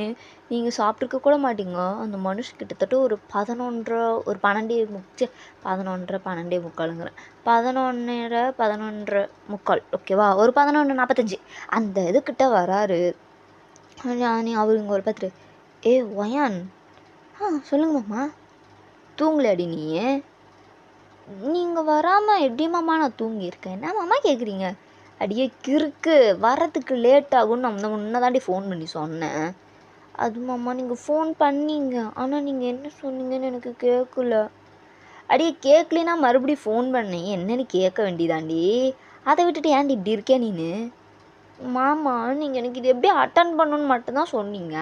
நீங்கள் சாப்பிட்ருக்க கூட மாட்டீங்க. அந்த மனுஷன் கிட்டத்தட்ட ஒரு 11:30 ஒரு 12 முடிச்சு 11:30 12:45 11:30 ஓகேவா? ஒரு 11:45 அந்த இதுக்கிட்ட வராரு. அவர் இங்கே ஒரு பார்த்துட்டு ஒயான் சொல்லுங்க மாமா. தூங்கலையாடி நீ? நீங்கள் வராமல் எப்படி மாமா நான் தூங்கியிருக்கேன்? என்ன மாமா கேட்குறீங்க? அடியே கிறுக்கு, வரத்துக்கு லேட் ஆகும்னு நான் முன்ன தாண்டி ஃபோன் பண்ணி சொன்னேன். அது மாமா நீங்கள் ஃபோன் பண்ணீங்க, ஆனால் நீங்கள் என்ன சொன்னீங்கன்னு எனக்கு கேட்கல. அடியே கேட்கலின்னா மறுபடியும் ஃபோன் பண்ணேன் என்னன்னு கேட்க வேண்டியதாண்டி. அதை விட்டுட்டு ஏன்டி இப்படி இருக்கேன் நீனு? மாமா நீங்கள் எனக்கு இது எப்படி அட்டன் பண்ணணுன்னு மட்டும்தான் சொன்னீங்க,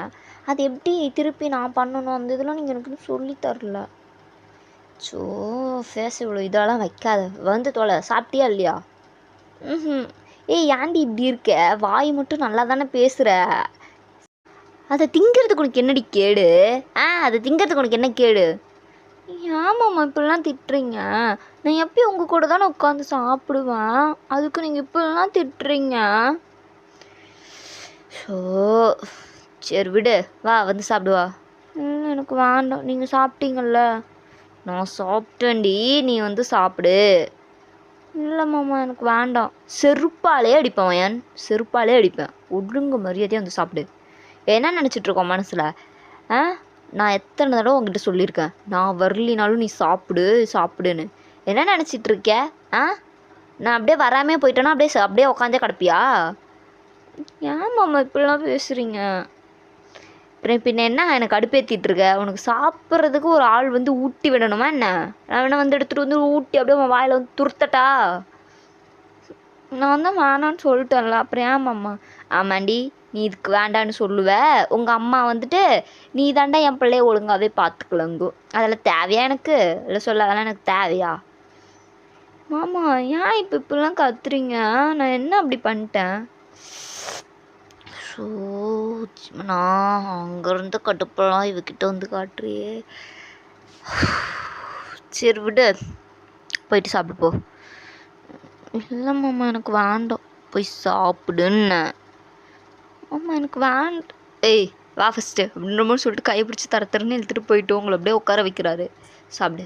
அது எப்படி திருப்பி நான் பண்ணணும் அந்த இதெல்லாம் நீங்கள் எனக்கு சொல்லி தரல. ஸோ ஃபேஸ் இவ்வளோ இதெல்லாம் வைக்காத, வந்து தொலை. சாப்பிட்டியா இல்லையா? ஏன்டி இப்படி இருக்க? வாய் மட்டும் நல்லா தானே பேசுகிற, அதை திங்கிறதுக்கு உனக்கு என்னடி கேடு? அதை திங்கிறதுக்கு உனக்கு என்ன கேடு? ஆமாம்மா இப்படிலாம் திட்டுறீங்க, நான் எப்பயும் உங்கள் கூட தானே உட்காந்து சாப்பிடுவேன், அதுக்கு நீங்கள் இப்படிலாம் திட்டுறீங்க. ஸோ சரி விடு, வா வந்து சாப்பிடுவா. எனக்கு வேண்டாம், நீங்கள் சாப்பிட்டீங்கல்ல. நான் சாப்பிட்டேன்டி, நீ வந்து சாப்பிடு. இல்லை மாமா எனக்கு வேண்டாம். செருப்பாலே அடிப்பேன் ஏன், செருப்பாலே அடிப்பேன். ஒழுங்கு மரியாதையாக வந்து சாப்பிடு. என்ன நினச்சிட்ருக்கோம் மனசில்? நான் எத்தனை தடவை உங்ககிட்ட சொல்லியிருக்கேன், நான் வரலினாலும் நீ சாப்பிடுன்னு. என்ன நினச்சிட்ருக்க? நான் அப்படியே வராமே போயிட்டேன்னா அப்படியே உட்காந்தே கிடப்பியா? ஏன் மாமா இப்படிலாம் பேசுகிறீங்க? பின்ன என்ன எனக்கு அடுப்பேற்றிட்டுருக்க? உனக்கு சாப்பிட்றதுக்கு ஒரு ஆள் வந்து ஊட்டி விடணுமா என்ன? நான் வேணா வந்து எடுத்துகிட்டு வந்து ஊட்டி அப்படியே உன் வாயில் வந்து துருத்தட்டா? நான் தான் வேணான்னு சொல்லிட்டேன்ல, அப்புறம் ஏன் மாமா? ஆமாண்டி, நீ இதுக்கு வேண்டான்னு சொல்லுவ. உங்கள் அம்மா வந்துட்டு நீ தாண்டா என் பிள்ளைய ஒழுங்காகவே பார்த்துக்கலங்கோ. அதெல்லாம் தேவையா எனக்கு? இல்லை சொல்ல, அதெல்லாம் எனக்கு தேவையா? மாமா ஏன் இப்போ இப்படிலாம் கத்துறீங்க? நான் என்ன அப்படி பண்ணிட்டேன்? ஸோ நான் அங்கேருந்து கடுப்பெல்லாம் இவகிட்ட வந்து காட்டுறியே. சரி விடு, போயிட்டு சாப்பிடு போ. இல்லை மாமா எனக்கு வேண்டாம், போய் சாப்பிடுன்னு. மாமா எனக்கு வேண்டாம். ஏய் வா ஃபஸ்ட்டு அப்படின்ற மாதிரி சொல்லிட்டு கையை பிடிச்சி தரத்தரன்னு இழுத்துட்டு போயிட்டு உங்களை அப்படியே உட்கார வைக்கிறாரு. சாப்பிடு.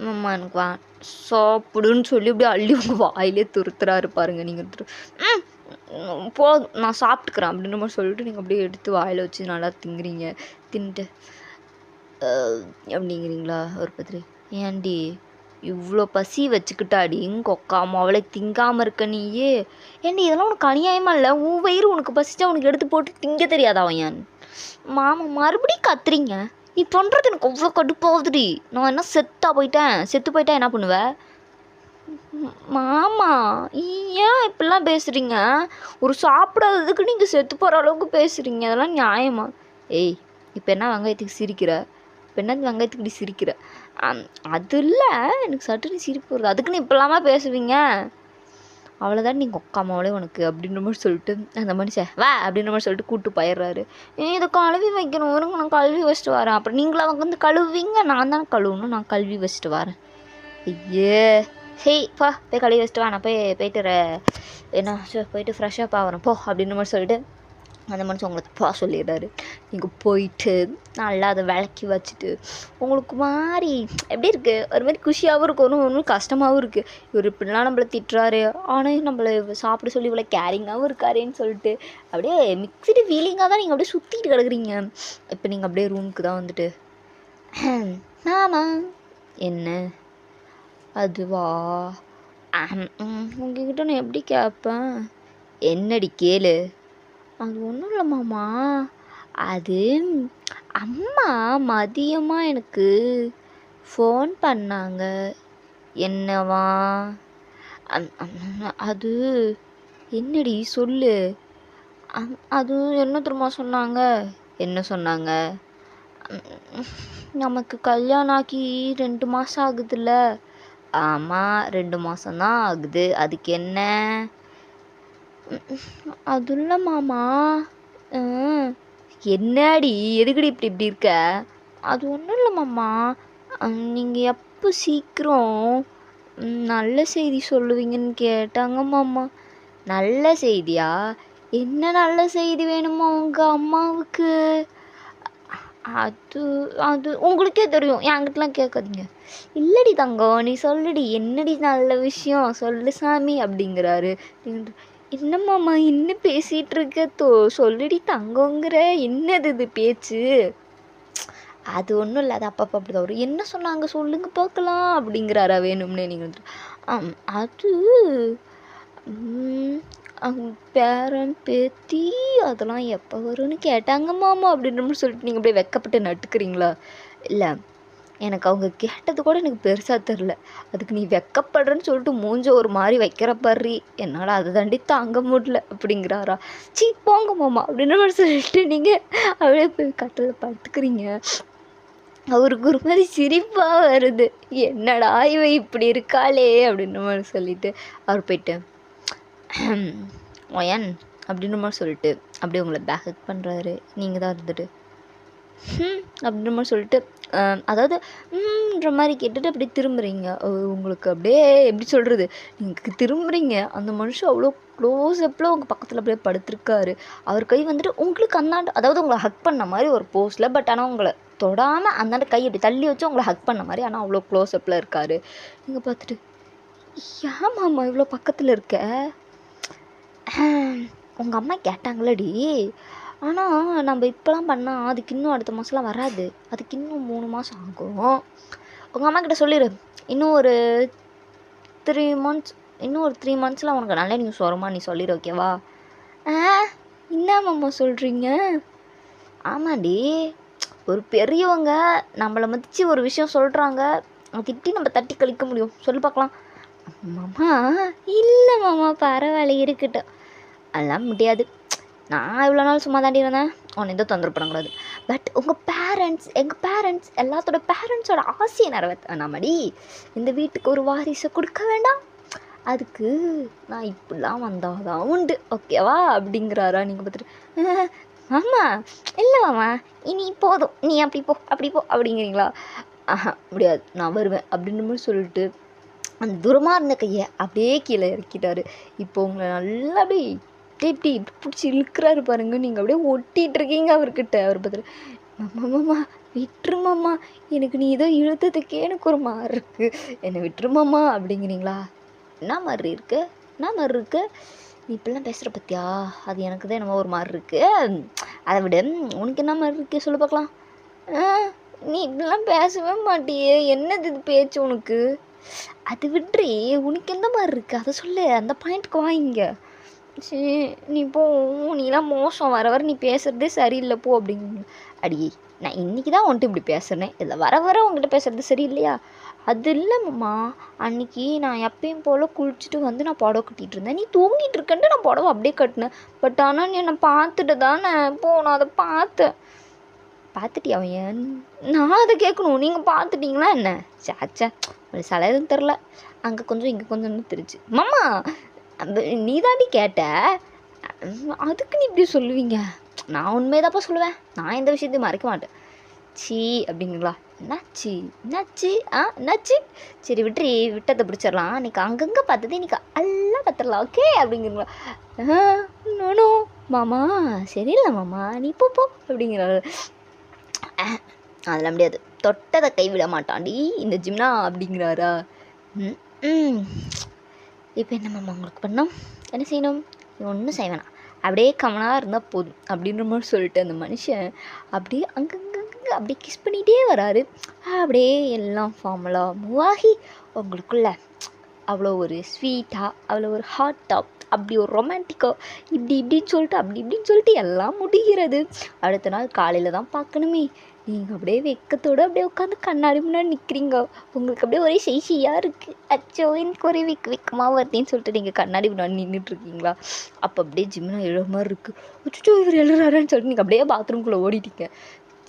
மாமா எனக்கு சாப்பிடுன்னு சொல்லி அப்படியே அள்ளி உங்கள் வாயிலே துருத்துறாரு பாருங்க. நீங்கள் போ நான் சாப்பிட்டுக்கிறேன் அப்படின்ற மாதிரி சொல்லிட்டு நீங்கள் அப்படியே எடுத்து வாயில் வச்சு நல்லா திங்குறீங்க. தின்ட்டு அப்படிங்கிறீங்களா ஒரு பத்திரி? ஏன்டி இவ்வளோ பசி வச்சுக்கிட்டாடி கொக்காம அவளை திங்காமல் இருக்க நீயே? ஏன்டி இதெல்லாம் உனக்கு அநியாயமா இல்லை? உன் வயிறு உனக்கு பசிச்சா உனக்கு எடுத்து போட்டு திங்க தெரியாதா அவன்? ஏன் மாமா மறுபடியும் கத்துறீங்க? நீ பண்ணுறது எனக்கு அவ்வளோ கடுப்பாகுதுடி. நான் என்ன செத்து போயிட்டேன் என்ன பண்ணுவ? மாமா ஏன் இப்படிலாம் பேசுகிறீங்க? ஒரு சாப்பிடாததுக்கு நீங்கள் செத்து போகிற அளவுக்கு பேசுகிறீங்க, அதெல்லாம் நியாயமா? ஏய் இப்போ என்ன வெங்காயத்துக்கு சிரிக்கிற? இப்போ என்ன வெங்காயத்துக்கு இப்படி சிரிக்கிற? அது இல்லை, எனக்கு சட்டுன்னு சிரிப்பு வருது. அதுக்குன்னு இப்போலாமா பேசுவீங்க? அவ்வளோதான் நீங்கள் உக்காமாவளே உனக்கு அப்படின்ற மாதிரி சொல்லிட்டு அந்த மனுஷன் வா அப்படின்ற மாதிரி சொல்லிட்டு கூப்பிட்டு போயிடுறாரு. இதை கழுவி வைக்கணும், வருங்க நான் கழுவி வச்சுட்டு வரேன். அப்புறம் நீங்களா வந்து கழுவிங்க? நான் தானே கழுவணும், நான் கழுவி வச்சுட்டு வரேன். ஐயே ஹேய் பா போய் கழுவி வச்சுட்டு வா, நான் போயிட்டு என்ன போயிட்டு ஃப்ரெஷ்ஷாக ஆகிறேன் போ அப்படின்ற மாதிரி சொல்லிட்டு அந்த மனுஷன் உங்களுக்கு பா சொல்லிடுறாரு. நீங்கள் போயிட்டு நல்லா அதை விளக்கி வச்சுட்டு உங்களுக்கு மாதிரி எப்படி இருக்குது? ஒரு மாதிரி குஷியாகவும் இருக்கும், ஒன்றும் கஷ்டமாகவும் இருக்குது. இவர் இப்படிலாம் நம்மளை திட்டுறாரு, ஆனால் நம்மளை சாப்பிட சொல்லி இவ்வளோ கேரிங்காகவும் இருக்காருன்னு சொல்லிட்டு அப்படியே மிக்சடு ஃபீலிங்காக தான் நீங்கள் அப்படியே சுற்றிட்டு கிடக்குறீங்க. இப்போ நீங்கள் அப்படியே ரூமுக்கு தான் வந்துட்டு ஆமாம் என்ன அதுவா உங்ககிட்ட நான் எப்படி கேட்பேன்? என்னடி கேளு. அது ஒன்றும் இல்லை மாமா, அது அம்மா மதியமாக எனக்கு ஃபோன் பண்ணாங்க. என்னவா? அது என்னடி சொல்லு. அது என்ன தெரியுமா சொன்னாங்க? என்ன சொன்னாங்க? நமக்கு கல்யாணம் ஆகி 2 மாதம் ஆகுதுல்ல? ஆமாம் 2 மாதம்தான் ஆகுது, அதுக்கு என்ன? அது இல்லை மாமா. என்னடி எதுக்கடி இப்படி இருக்க? அது ஒன்றும் இல்லை மாமா, நீங்கள் எப்போ சீக்கிரம் நல்ல செய்தி சொல்லுவீங்கன்னு கேட்டாங்க மாமா. நல்ல செய்தியா? என்ன நல்ல செய்தி வேணுமா உங்கள் அம்மாவுக்கு? அது அது உங்களுக்கே தெரியும், என்கிட்டலாம் கேட்காதீங்க. இல்லடி தங்கம் நீ சொல்லுடி, என்னடி நல்ல விஷயம் சொல்லு சாமி அப்படிங்கிறாரு. என்னம்மாம்மா இன்னும் பேசிகிட்டு இருக்க, சொல்லுடி தங்கங்கிற, என்னது இது பேச்சு? அது ஒன்றும் இல்லை, அது அப்பப்போ அப்படி தான் வரும். என்ன சொன்னாங்க சொல்லுங்க பார்க்கலாம் அப்படிங்கிறாரா வேணும்னே? நீங்கள் அது பேரன் பேத்தி அதெல்லாம் எப்போ வரும்னு கேட்டாங்க மாமா அப்படின்ற மாதிரி சொல்லிட்டு நீங்கள் அப்படியே வெக்கப்பட்டு நட்டுக்கிறீங்களா? இல்லை எனக்கு அவங்க கேட்டது கூட எனக்கு பெருசாக தெரில, அதுக்கு நீ வெக்கப்படுறன்னு சொல்லிட்டு மூஞ்ச ஒரு மாதிரி வைக்கிற பாரு, என்னால் அதை தாண்டி தாங்க முடியல அப்படிங்கிறாரா? சீ போங்க மாமா அப்படின்ற மாதிரி சொல்லிட்டு நீங்கள் அப்படியே போய் கட்டில் படுத்துக்கிறீங்க. அவருக்கு ஒரு மாதிரி சிரிப்பாக வருது, என்னடா இவ இப்படி இருக்காளே அப்படின்ற மாதிரி சொல்லிட்டு அவர் போயிட்டு ஒயன் அப்படின்ற மாதிரி சொல்லிட்டு அப்படியே உங்களை பேக் பண்ணுறாரு. நீங்கள் தான் இருந்துட்டு அப்படின்ற மாதிரி சொல்லிட்டு அதாவது ன்ற மாதிரி கேட்டுட்டு அப்படியே திரும்புகிறீங்க. உங்களுக்கு அப்படியே எப்படி சொல்கிறது, நீங்கள் திரும்புகிறீங்க, அந்த மனுஷன் அவ்வளோ க்ளோஸ்அப்பில் உங்கள் பக்கத்தில் அப்படியே படுத்திருக்காரு. அவர் கை வந்துட்டு உங்களுக்கு அந்தாண்டு, அதாவது உங்களை ஹக் பண்ண மாதிரி ஒரு போஸில், பட் ஆனால் உங்களை தொடாமல் அந்தாண்ட கை அப்படி தள்ளி வச்சு உங்களை ஹக் பண்ண மாதிரி, ஆனால் அவ்வளோ க்ளோஸ்அப்பில் இருக்கார். நீங்கள் பார்த்துட்டு ஏன் மாமா இவ்வளோ பக்கத்தில் இருக்க? உங்கள் அம்மா கேட்டாங்களடி, ஆனால் நம்ம இப்போலாம் பண்ணால் அதுக்கு இன்னும் அடுத்த மாதம்லாம் வராது, அதுக்கு இன்னும் 3 மாதம் ஆகும். உங்கள் அம்மா கிட்ட சொல்லிடு, இன்னும் ஒரு 3 மந்த்ஸில் உனக்கு நல்ல நியூஸ் வருமா, நீ சொல்லிடு ஓகேவா? என்ன மாமா சொல்கிறீங்க? ஆமாண்டி, ஒரு பெரியவங்க நம்மளை மதித்து ஒரு விஷயம் சொல்கிறாங்க, திட்டி நம்ம தட்டி கழிக்க முடியும்? சொல்லி பார்க்கலாம். மாமா இல்லை மாமா, பரவாயில்ல இருக்கட்டும். அதெல்லாம் முடியாது. நான் இவ்வளோ நாள் சும்மா தாண்டி இருந்தேன், உன்னை எதுவும் தொந்தரவு பண்ணக்கூடாது. பட் உங்கள் பேரண்ட்ஸ், எங்கள் பேரண்ட்ஸ், எல்லாத்தோட பேரண்ட்ஸோட ஆசையை நிறைவேற்ற நம்மடி இந்த வீட்டுக்கு ஒரு வாரிசை கொடுக்க வேண்டாம். அதுக்கு நான் இப்படிலாம் வந்தால் தான் உண்டு, ஓகேவா அப்படிங்கிறாரா. நீங்கள் பார்த்துட்டு மாமா இல்லை மாமா இனி போதும், நீ அப்படி போ அப்படிங்கிறீங்களா? முடியாது, நான் வருவேன் அப்படின்ற மாதிரி சொல்லிட்டு அந்த தூரமாக இருந்த கையை அப்படியே கீழே இறக்கிட்டாரு. இப்போ உங்களை நல்லா அப்படியே இப்படி பிடிச்சி இழுக்கிறாரு பாருங்க. நீங்கள் அப்படியே ஒட்டிகிட்டு இருக்கீங்க அவர்கிட்ட. அவர் பார்த்துட்டு மாமா விட்டுருமாம்மா, எனக்கு நீ ஏதோ இழுத்ததுக்கே எனக்கு ஒரு மாதிரி இருக்குது, என்னை விட்டுருமாம்மா அப்படிங்கிறீங்களா? என்ன மாதிரி இருக்கு, நீ இப்படிலாம் பேசுகிற பத்தியா, அது எனக்கு தான் என்னமோ ஒரு மாதிரி இருக்குது. அதை விட உனக்கு என்ன மாதிரி இருக்கு சொல்லு பார்க்கலாம். நீ இப்படிலாம் பேசவே மாட்டியே, என்னது இது பேச்சு உனக்கு? அது விட்றி, உனக்கு எந்த மாதிரி இருக்குது அதை சொல்லு, அந்த பாயிண்ட்க்கு வாங்கிங்க. சரி நீ போ, நீலாம் மோசம், வர நீ பேசுகிறதே சரியில்லை போ அப்படிங்க. அடி நான் இன்றைக்கி தான் உன்ட்டு இப்படி பேசுகிறேன், இல்லை வர உங்கள்கிட்ட பேசுகிறது சரியில்லையா? அது இல்லைம்மா, அன்றைக்கி நான் எப்பயும் போல் குளிச்சுட்டு வந்து நான் புடவை கட்டிகிட்டு இருந்தேன், நீ தூங்கிட்டு இருக்கன்ட்டு நான் புடவை அப்படியே கட்டினேன். பட் ஆனால் நீ என்னை பார்த்துட்டு தானே நான் அதை பார்த்துட்டியா அவன்? நான் அதை கேட்கணும், நீங்கள் பார்த்துட்டிங்களா என்ன? சாச்சா ஒரு சில எதுவும் தெரில, அங்கே கொஞ்சம் இங்கே கொஞ்சம்னு தெரிச்சு. மாமா நீ தாண்டி கேட்ட, அதுக்கு நீ இப்படி சொல்லுவீங்க? நான் உண்மையதாப்பா சொல்லுவேன், நான் இந்த விஷயத்தையும் மறைக்க மாட்டேன். சீ அப்படிங்களா? என்னாச்சு? சரி விட்டதை பிடிச்சிடலாம், இன்னைக்கு அங்கங்கே பார்த்தது இன்னைக்கு எல்லாம் பார்த்துடலாம், ஓகே அப்படிங்கிறீங்களா? நோ மாமா சரியில்லை மாமா, நீ போ அப்படிங்கிறாரு. அதெல்லாம் முடியாது, தொட்டதை கைவிட மாட்டான்டி இந்த ஜிம்னா அப்படிங்கிறாரா. இப்போ என்ன மாமா உங்களுக்கு பண்ணோம், என்ன செய்யணும்? ஒன்றும் செய்வேனா, அப்படியே கமனாக இருந்தால் போதும் அப்படின்ற மாதிரி சொல்லிட்டு அந்த மனுஷன் அப்படியே அங்கங்கே அப்படியே கிஸ் பண்ணிகிட்டே வராரு. அப்படியே எல்லாம் ஃபார்மலாக மூவ் ஆகி உங்களுக்குள்ள அவ்வளோ ஒரு ஸ்வீட்டாக, அவ்வளோ ஒரு ஹாட்டாக, அப்படி ஒரு ரொமான்டிக்காக இப்படின்னு சொல்லிட்டு எல்லாம் முடிகிறது. அடுத்த நாள் காலையில் தான் பார்க்கணுமே, நீங்கள் அப்படியே வெக்கத்தோடு அப்படியே உட்காந்து கண்ணாடி முன்னாடி நிற்கிறீங்க. உங்களுக்கு அப்படியே ஒரே ஷையாக இருக்குது. அச்சோ எனக்கு ஒரே வெக்கமாக வருதுன்னு சொல்லிட்டு நீங்கள் கண்ணாடி முன்னாடி நின்றுட்டுருக்கீங்களா? அப்போ அப்படியே ஜிம்னா எழுற மாதிரி இருக்குது. அச்சோ இவர் எழுறாருன்னு சொல்லிட்டு நீங்கள் அப்படியே பாத்ரூம்குள்ளே ஓடிட்டீங்க.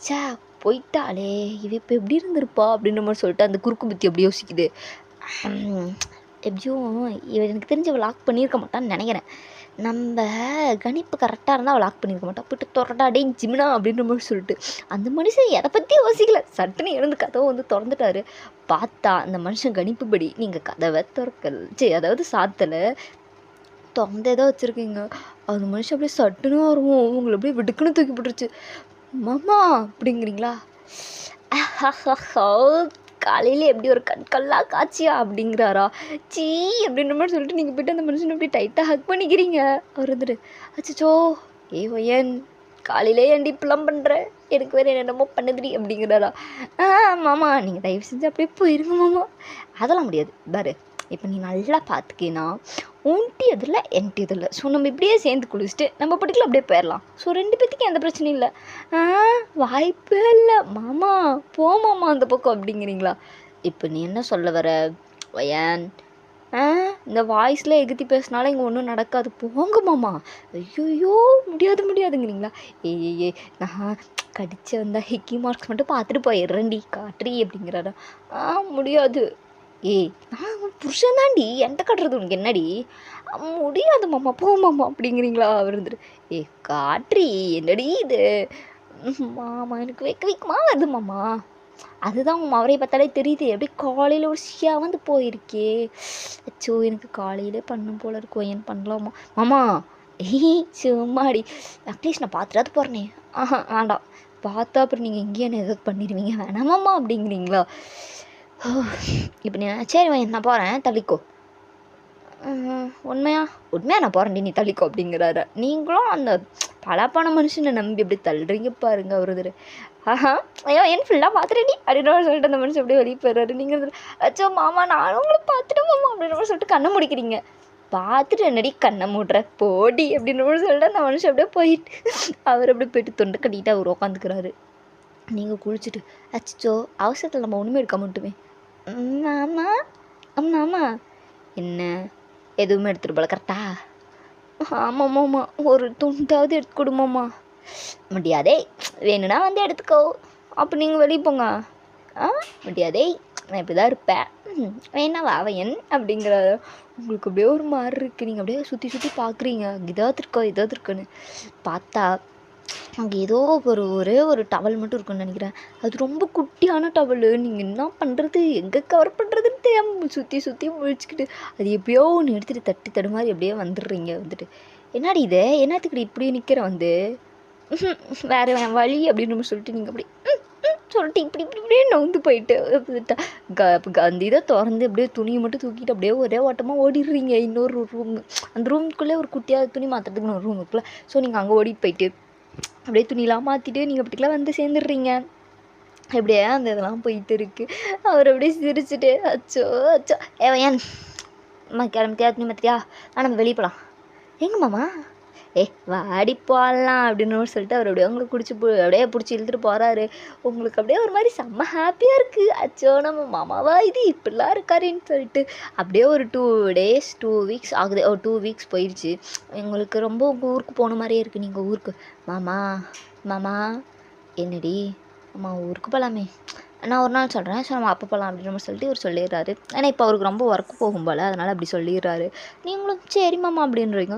சே போயிட்டாலே இவ இப்போ எப்படி இருந்திருப்பா அப்படின்ற மாதிரி சொல்லிட்டு அந்த குறுக்கு புத்தி அப்படியே யோசிக்குது. எப்படியும் இவன் எனக்கு தெரிஞ்சு அவள் லாக் பண்ணியிருக்க மாட்டான்னு நினைக்கிறேன். நம்ம கணிப்பு கரெக்டாக இருந்தால் அவள் லாக் பண்ணியிருக்க மாட்டான். போய்ட்டு தொரட்டா டே ஜிம்னா அப்படின்ற மாதிரி சொல்லிட்டு அந்த மனுஷன் எதை பற்றி யோசிக்கல, சட்டுன்னு எழுந்து கதவை வந்து திறந்துட்டாரு. பார்த்தா அந்த மனுஷன் கணிப்புப்படி நீங்கள் கதவை அதாவது சாத்தலை திறந்தேதான் வச்சுருக்கீங்க. அந்த மனுஷன் அப்படியே சட்டுன்னு வருவோம், உங்களை அப்படியே விடுக்குன்னு தூக்கி போட்டுருச்சு. மாமா அப்படிங்கிறீங்களா? காலையில் எப்படி ஒரு கண்கல்லா காட்சியா அப்படிங்கிறாரா? சீ அப்படின்ற மாதிரி சொல்லிட்டு நீங்கள் போய்ட்டு அந்த மனுஷனை அப்படி டைட்டாக ஹக் பண்ணிக்கிறீங்க. அவர் வந்துட்டு அச்சோ ஏன் காலையிலே ஏன்டி இப்பெல்லாம் பண்ணுற, எனக்கு வேறு என்னென்னமோ பண்ணுதுடி அப்படிங்கிறாரா? மாமா நீங்கள் தயவு செஞ்சு அப்படியே போயிருங்க மாமா. அதெல்லாம் முடியாது பாரு, இப்போ நீ நல்லா பார்த்துக்கினா உன்ட்டி எதில் என்ட்டி எதில், ஸோ நம்ம இப்படியே சேர்ந்து குளிச்சுட்டு நம்ம படிக்கல அப்படியே போயிடலாம். ஸோ 2 பேத்துக்கும் எந்த பிரச்சனையும் இல்லை. வாய்ப்பே இல்லை மாமா, போமாம்மா அந்த பக்கம் அப்படிங்கிறீங்களா? இப்போ நீ என்ன சொல்ல வர வயன்? இந்த வாய்ஸில் எகுத்தி பேசினாலும் இங்கே ஒன்றும் நடக்காது, போங்க மாமா. ஐயோ முடியாதுங்கிறீங்களா? ஏ நான் கடிச்சு வந்தால் ஹிக்கி மார்க்ஸ் மட்டும் பார்த்துட்டு போயிடுறேன்டி காட்டுறி அப்படிங்கிறாரா? முடியாது. நான் புருஷன் தாண்டி, என்கிட்ட கட்டுறது உனக்கு என்னடி? முடியாது மாமா, போ மாமா அப்படிங்கிறீங்களா? அவர் வந்துட்டு காட்ரி என்னடி இது மாமா, எனக்கு வைக்கமா வருது மாமா. அதுதான் உங்கள் அவரை பார்த்தாலே தெரியுது, அப்படியே காலையில் ஒரு ஷியாக வந்து போயிருக்கே. அச்சோ எனக்கு காலையிலே பண்ணும் போல இருக்கும், ஏன் பண்ணலாமா மாமா? சும்மாடி, அட்லீஸ்ட் நான் பார்த்துட்டாது போகிறேனே. வேண்டாம், பார்த்தா அப்புறம் நீங்கள் எங்கேயே என்ன எதாவது பண்ணிடுவீங்க, வேணாமாம்மா அப்படிங்கிறீங்களா? இப்போ நீ சரி நான் போகிறேன் தள்ளிக்கோ. உண்மையா நான் போகிறேன்டி, நீ தள்ளிக்கோ அப்படிங்கிறாரு. நீங்களும் அந்த பலப்பான மனுஷனை நம்பி எப்படி தள்ளுறீங்க பாருங்க. அவரு ஐயோ என் ஃபுல்லாக பார்த்துட்டேடி அப்படின்ற சொல்லிட்டு அந்த மனுஷன் அப்படியே வெளியே போயிடுறாரு. நீங்கள் அச்சோ மாமா நானும் உங்களை பார்த்துட்டேன் மாமா அப்படின்ற மாதிரி சொல்லிட்டு கண்ணை முடிக்கிறீங்க. பார்த்துட்டு என்னடி கண்ணை மூடுற போடி அப்படின்ற மாதிரி சொல்லிட்டு அந்த மனுஷன் அப்படியே போயிட்டு அவர் அப்படியே போயிட்டு தொண்டை கட்டிக்கிட்டு அவர் உட்காந்துக்கிறாரு. நீங்கள் குளிச்சுட்டு அச்சோ அவசரத்தில் நம்ம ஒன்றுமே எடுக்க மாட்டோமே. மாமா என்ன எதுவுமே எடுத்துகிட்டு போல கரெக்டா? ஆமாம்மாம்மா ஒரு துண்டாவது எடுத்து கொடுமாம்மா. முடியாதே, வேணும்னா வந்து எடுத்துக்கோ. அப்போ நீங்கள் வெளியே போங்க. முடியாதே, நான் இப்படி தான் இருப்பேன். வேணா வாவையன் அப்படிங்கிற. உங்களுக்கு அப்படியே ஒரு மாதிரி இருக்குது. நீங்கள் அப்படியே சுற்றி சுற்றி பார்க்குறீங்க, இதாவது இருக்குன்னு பார்த்தா அங்கே ஏதோ ஒரே ஒரு டவல் மட்டும் இருக்குன்னு நினைக்கிறேன். அது ரொம்ப குட்டியான டவலு. நீங்கள் என்ன பண்ணுறது, எங்கே கவர் பண்ணுறதுன்னு தெரியாமல் சுற்றி முழிச்சுக்கிட்டு அது எப்படியோ ஒன்று எடுத்துகிட்டு தட்டு தடுமாறி அப்படியே வந்துடுறீங்க. என்னடி இது, என்னத்துக்கு இப்படி நிற்கிற வேறு வழி அப்படின்னு சொல்லிட்டு நீங்கள் அப்படி சொல்லிட்டு இப்படியே நவுந்து போயிட்டு அந்த இதை திறந்து அப்படியே துணியை மட்டும் தூக்கிட்டு அப்படியே ஒரே ஓட்டமாக ஓடிடுறீங்க இன்னொரு ரூம். அந்த ரூமுக்குள்ளே ஒரு குட்டியாக துணி மாற்றுறதுக்குன்னு ஒரு ரூம் இருக்குல்ல. ஸோ நீங்கள் அங்கே ஓடிட்டு போயிட்டு அப்படியே துணியெலாம் மாற்றிட்டு நீங்கள் அப்படிக்கெலாம் வந்து சேர்ந்துடுறீங்க. அப்படியே அந்த இதெல்லாம் போயிட்டு இருக்குது. அவர் அப்படியே சிரிச்சுட்டு அச்சோ ஏன் கிளம்பிட்டியா துணி மாற்றியா? நம்ம வெளியே போகலாம். எங்க மாமா? வாடி போடலாம் அப்படின்னு சொல்லிட்டு அவர் அப்படியே உங்களுக்கு அப்படியே பிடிச்சி இழுத்துட்டு போகிறாரு. உங்களுக்கு அப்படியே ஒரு மாதிரி செம்ம ஹாப்பியாக இருக்குது. அச்சோ நம்ம மாமாவா இது இப்படிலாம் இருக்காருன்னு சொல்லிட்டு அப்படியே ஒரு 2 வீக்ஸ் ஆகுது. 2 வீக்ஸ் போயிடுச்சு. எங்களுக்கு ரொம்ப உங்கள் ஊருக்கு போன மாதிரியே இருக்குது. நீங்கள் ஊருக்கு மாமா என்னடி அம்மா ஊருக்கு போகலாமே, நான் ஒரு நாள் சொல்கிறேன். ஸோ நம்ம அப்போ போகலாம் அப்படின்னு சொல்லிட்டு இவர் சொல்லிடுறாரு. ஏன்னா இப்போ அவருக்கு ரொம்ப ஒர்க் போகும் போல், அதனால் அப்படி சொல்லிடுறாரு. நீங்களும் சரி மாமா அப்படின்றீங்க.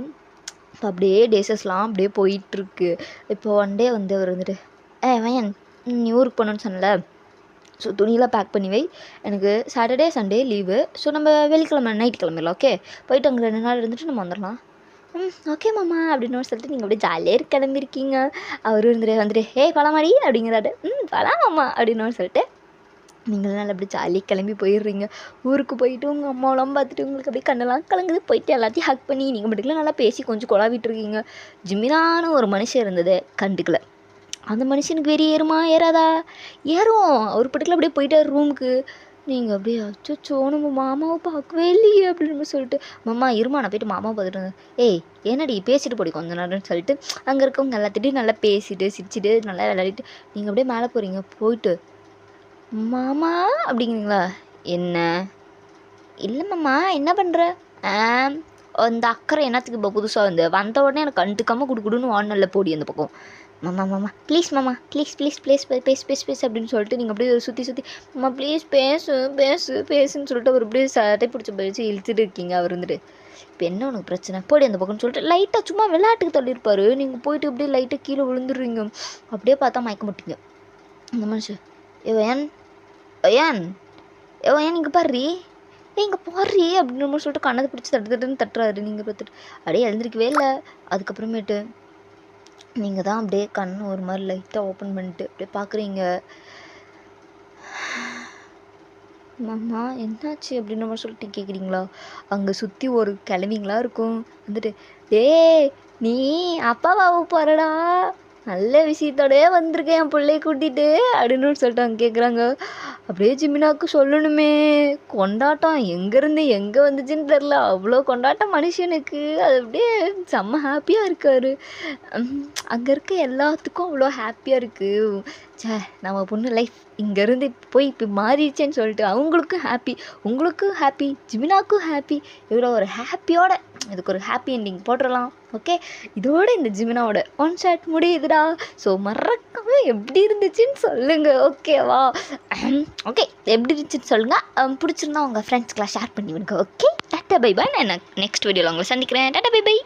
இப்போ அப்படியே டேஸஸ்லாம் அப்படியே போயிட்டுருக்கு. இப்போ ஒன் டே வந்து அவர் வயன் நீ ஊருக்கு போகணுன்னு சொன்னல, ஸோ துணியெலாம் பேக் பண்ணி வை, எனக்கு சாட்டர்டே சண்டே லீவு. ஸோ நம்ம வெள்ளிக்கிழமை நைட் கிளம்பிடலாம். ஓகே, போயிட்டு அங்கே 2 நாள் இருந்துட்டு நம்ம வந்துடலாம். ஓகே மாமா அப்படின்னு சொல்லிட்டு நீங்கள் அப்படியே ஜாலியாக கிளம்பிருக்கீங்க. அவரும் பழமாடி அப்படிங்கிறாரு. பழம் மாமா அப்படின்னு சொல்லிட்டு நீங்களும் நல்லா அப்படி ஜாலியாக கிளம்பி போயிடுறீங்க. ஊருக்கு போயிட்டு உங்கள் அம்மாவெல்லாம் பார்த்துட்டு உங்களுக்கு அப்படியே கண்ணெல்லாம் கலங்குது. போயிட்டு எல்லாத்தையும் ஹக் பண்ணி நீங்கள் மட்டும் நல்லா பேசி கொஞ்சம் கொலாவிட்டுருக்கீங்க. ஜிமினான ஒரு மனுஷன் இருந்தது கண்டுக்கல. அந்த மனுஷனுக்கு வெறி ஏறுமா ஏறாதா? ஏறும். அவர் பட்டுக்கல அப்படியே போயிட்டார் ரூமுக்கு. நீங்கள் அப்படியே அச்சோ நம்ம மாமாவை பார்க்கவே இல்லையே அப்படின்னு சொல்லிட்டு மாமா இருமா நான் போய்ட்டு மாமாவை பார்த்துட்டு என்னடி பேசிட்டு போடி கொஞ்ச நேரம்னு சொல்லிட்டு அங்கே இருக்கவங்க எல்லாத்திட்டையும் நல்லா பேசிட்டு சிரிச்சிட்டு நல்லா விளையாடிட்டு நீங்கள் அப்படியே மேலே போகிறீங்க. போயிட்டு மாமா அப்படிங்கிறீங்களா? என்ன இல்லை மாமா என்ன பண்ணுற? அந்த அக்கறை என்னத்துக்கு இப்போ புதுசாக வந்த உடனே எனக்கு கண்டுக்காமல் குடுன்னு ஓடனில் போடி அந்த பக்கம். மாமா ப்ளீஸ் மாமா ப்ளீஸ் பேசு அப்படின்னு சொல்லிட்டு நீங்கள் அப்படியே சுற்றி மாமா ப்ளீஸ் பேசுன்னு சொல்லிட்டு அவர் அப்படியே சட்டை பிடிச்சி இழுத்துட்டு இருக்கீங்க. அவர் இப்போ என்ன உனக்கு பிரச்சனை போடி அந்த பக்கம்னு சொல்லிட்டு லைட்டாக சும்மா விளையாட்டுக்கு தள்ளியிருப்பார். நீங்கள் போயிட்டு அப்படியே லைட்டாக கீழே விழுந்துடுறீங்க. அப்படியே பார்த்தா மயக்க மாட்டீங்க. அந்த மனுஷன் ஏன் இங்கே பாடுறி இங்கே போடுறி அப்படின்னு சொல்லிட்டு கண்ணதை பிடிச்சி தட்டுறாரு. நீங்கள் பார்த்துட்டு அப்படியே எழுந்திருக்கவே இல்லை. அதுக்கப்புறமேட்டு நீங்கள் தான் அப்படியே கண்ணை ஒரு மாதிரி லைட்டாக ஓப்பன் பண்ணிட்டு அப்படியே பார்க்குறீங்க. மாமா என்னாச்சு அப்படின்னு சொல்லிட்டு கேட்குறீங்களா? அங்கே சுற்றி ஒரு கிளவிங்களா இருக்கும். நீ அப்பாவாக போகிறடா, நல்ல விஷயத்தோடய வந்திருக்கேன் என் பிள்ளைய கூட்டிகிட்டு அப்படின்னு சொல்லிட்டு அவங்க கேட்குறாங்க. அப்படியே ஜிமினாவுக்கு சொல்லணுமே, கொண்டாட்டம் எங்கேருந்து எங்கே வந்துச்சுன்னு தெரில, அவ்வளோ கொண்டாட்டம் மனுஷனுக்கு. அது அப்படியே செம்ம ஹாப்பியாக இருக்கார். அங்கே இருக்க எல்லாத்துக்கும் அவ்வளோ ஹாப்பியாக இருக்குது. நம்ம பொண்ணு லைஃப் இங்கேருந்து போய் இப்போ மாறிடுச்சேன்னு சொல்லிட்டு அவங்களுக்கும் ஹாப்பி, உங்களுக்கும் ஹாப்பி, ஜிமினாவுக்கும் ஹாப்பி. இவ்வளோ ஒரு ஹாப்பியோட இதுக்கு ஒரு ஹாப்பி எண்டிங் போட்டுடலாம். ஓகே, இதோட இந்த ஜிமினாவோட ஒன் ஷாட் முடியுதுடா. ஸோ மறக்காம எப்படி இருந்துச்சுன்னு சொல்லுங்கள். ஓகேவா? ஓகே, எப்படி இருந்துச்சுன்னு சொல்லுங்கள். பிடிச்சிருந்தா உங்கள் ஃப்ரெண்ட்ஸ்க்கெலாம் ஷேர் பண்ணி விடுங்க. Okay, tata bye bye. நான் நெக்ஸ்ட் வீடியோவில் உங்களை சந்திக்கிறேன். Tata bye by.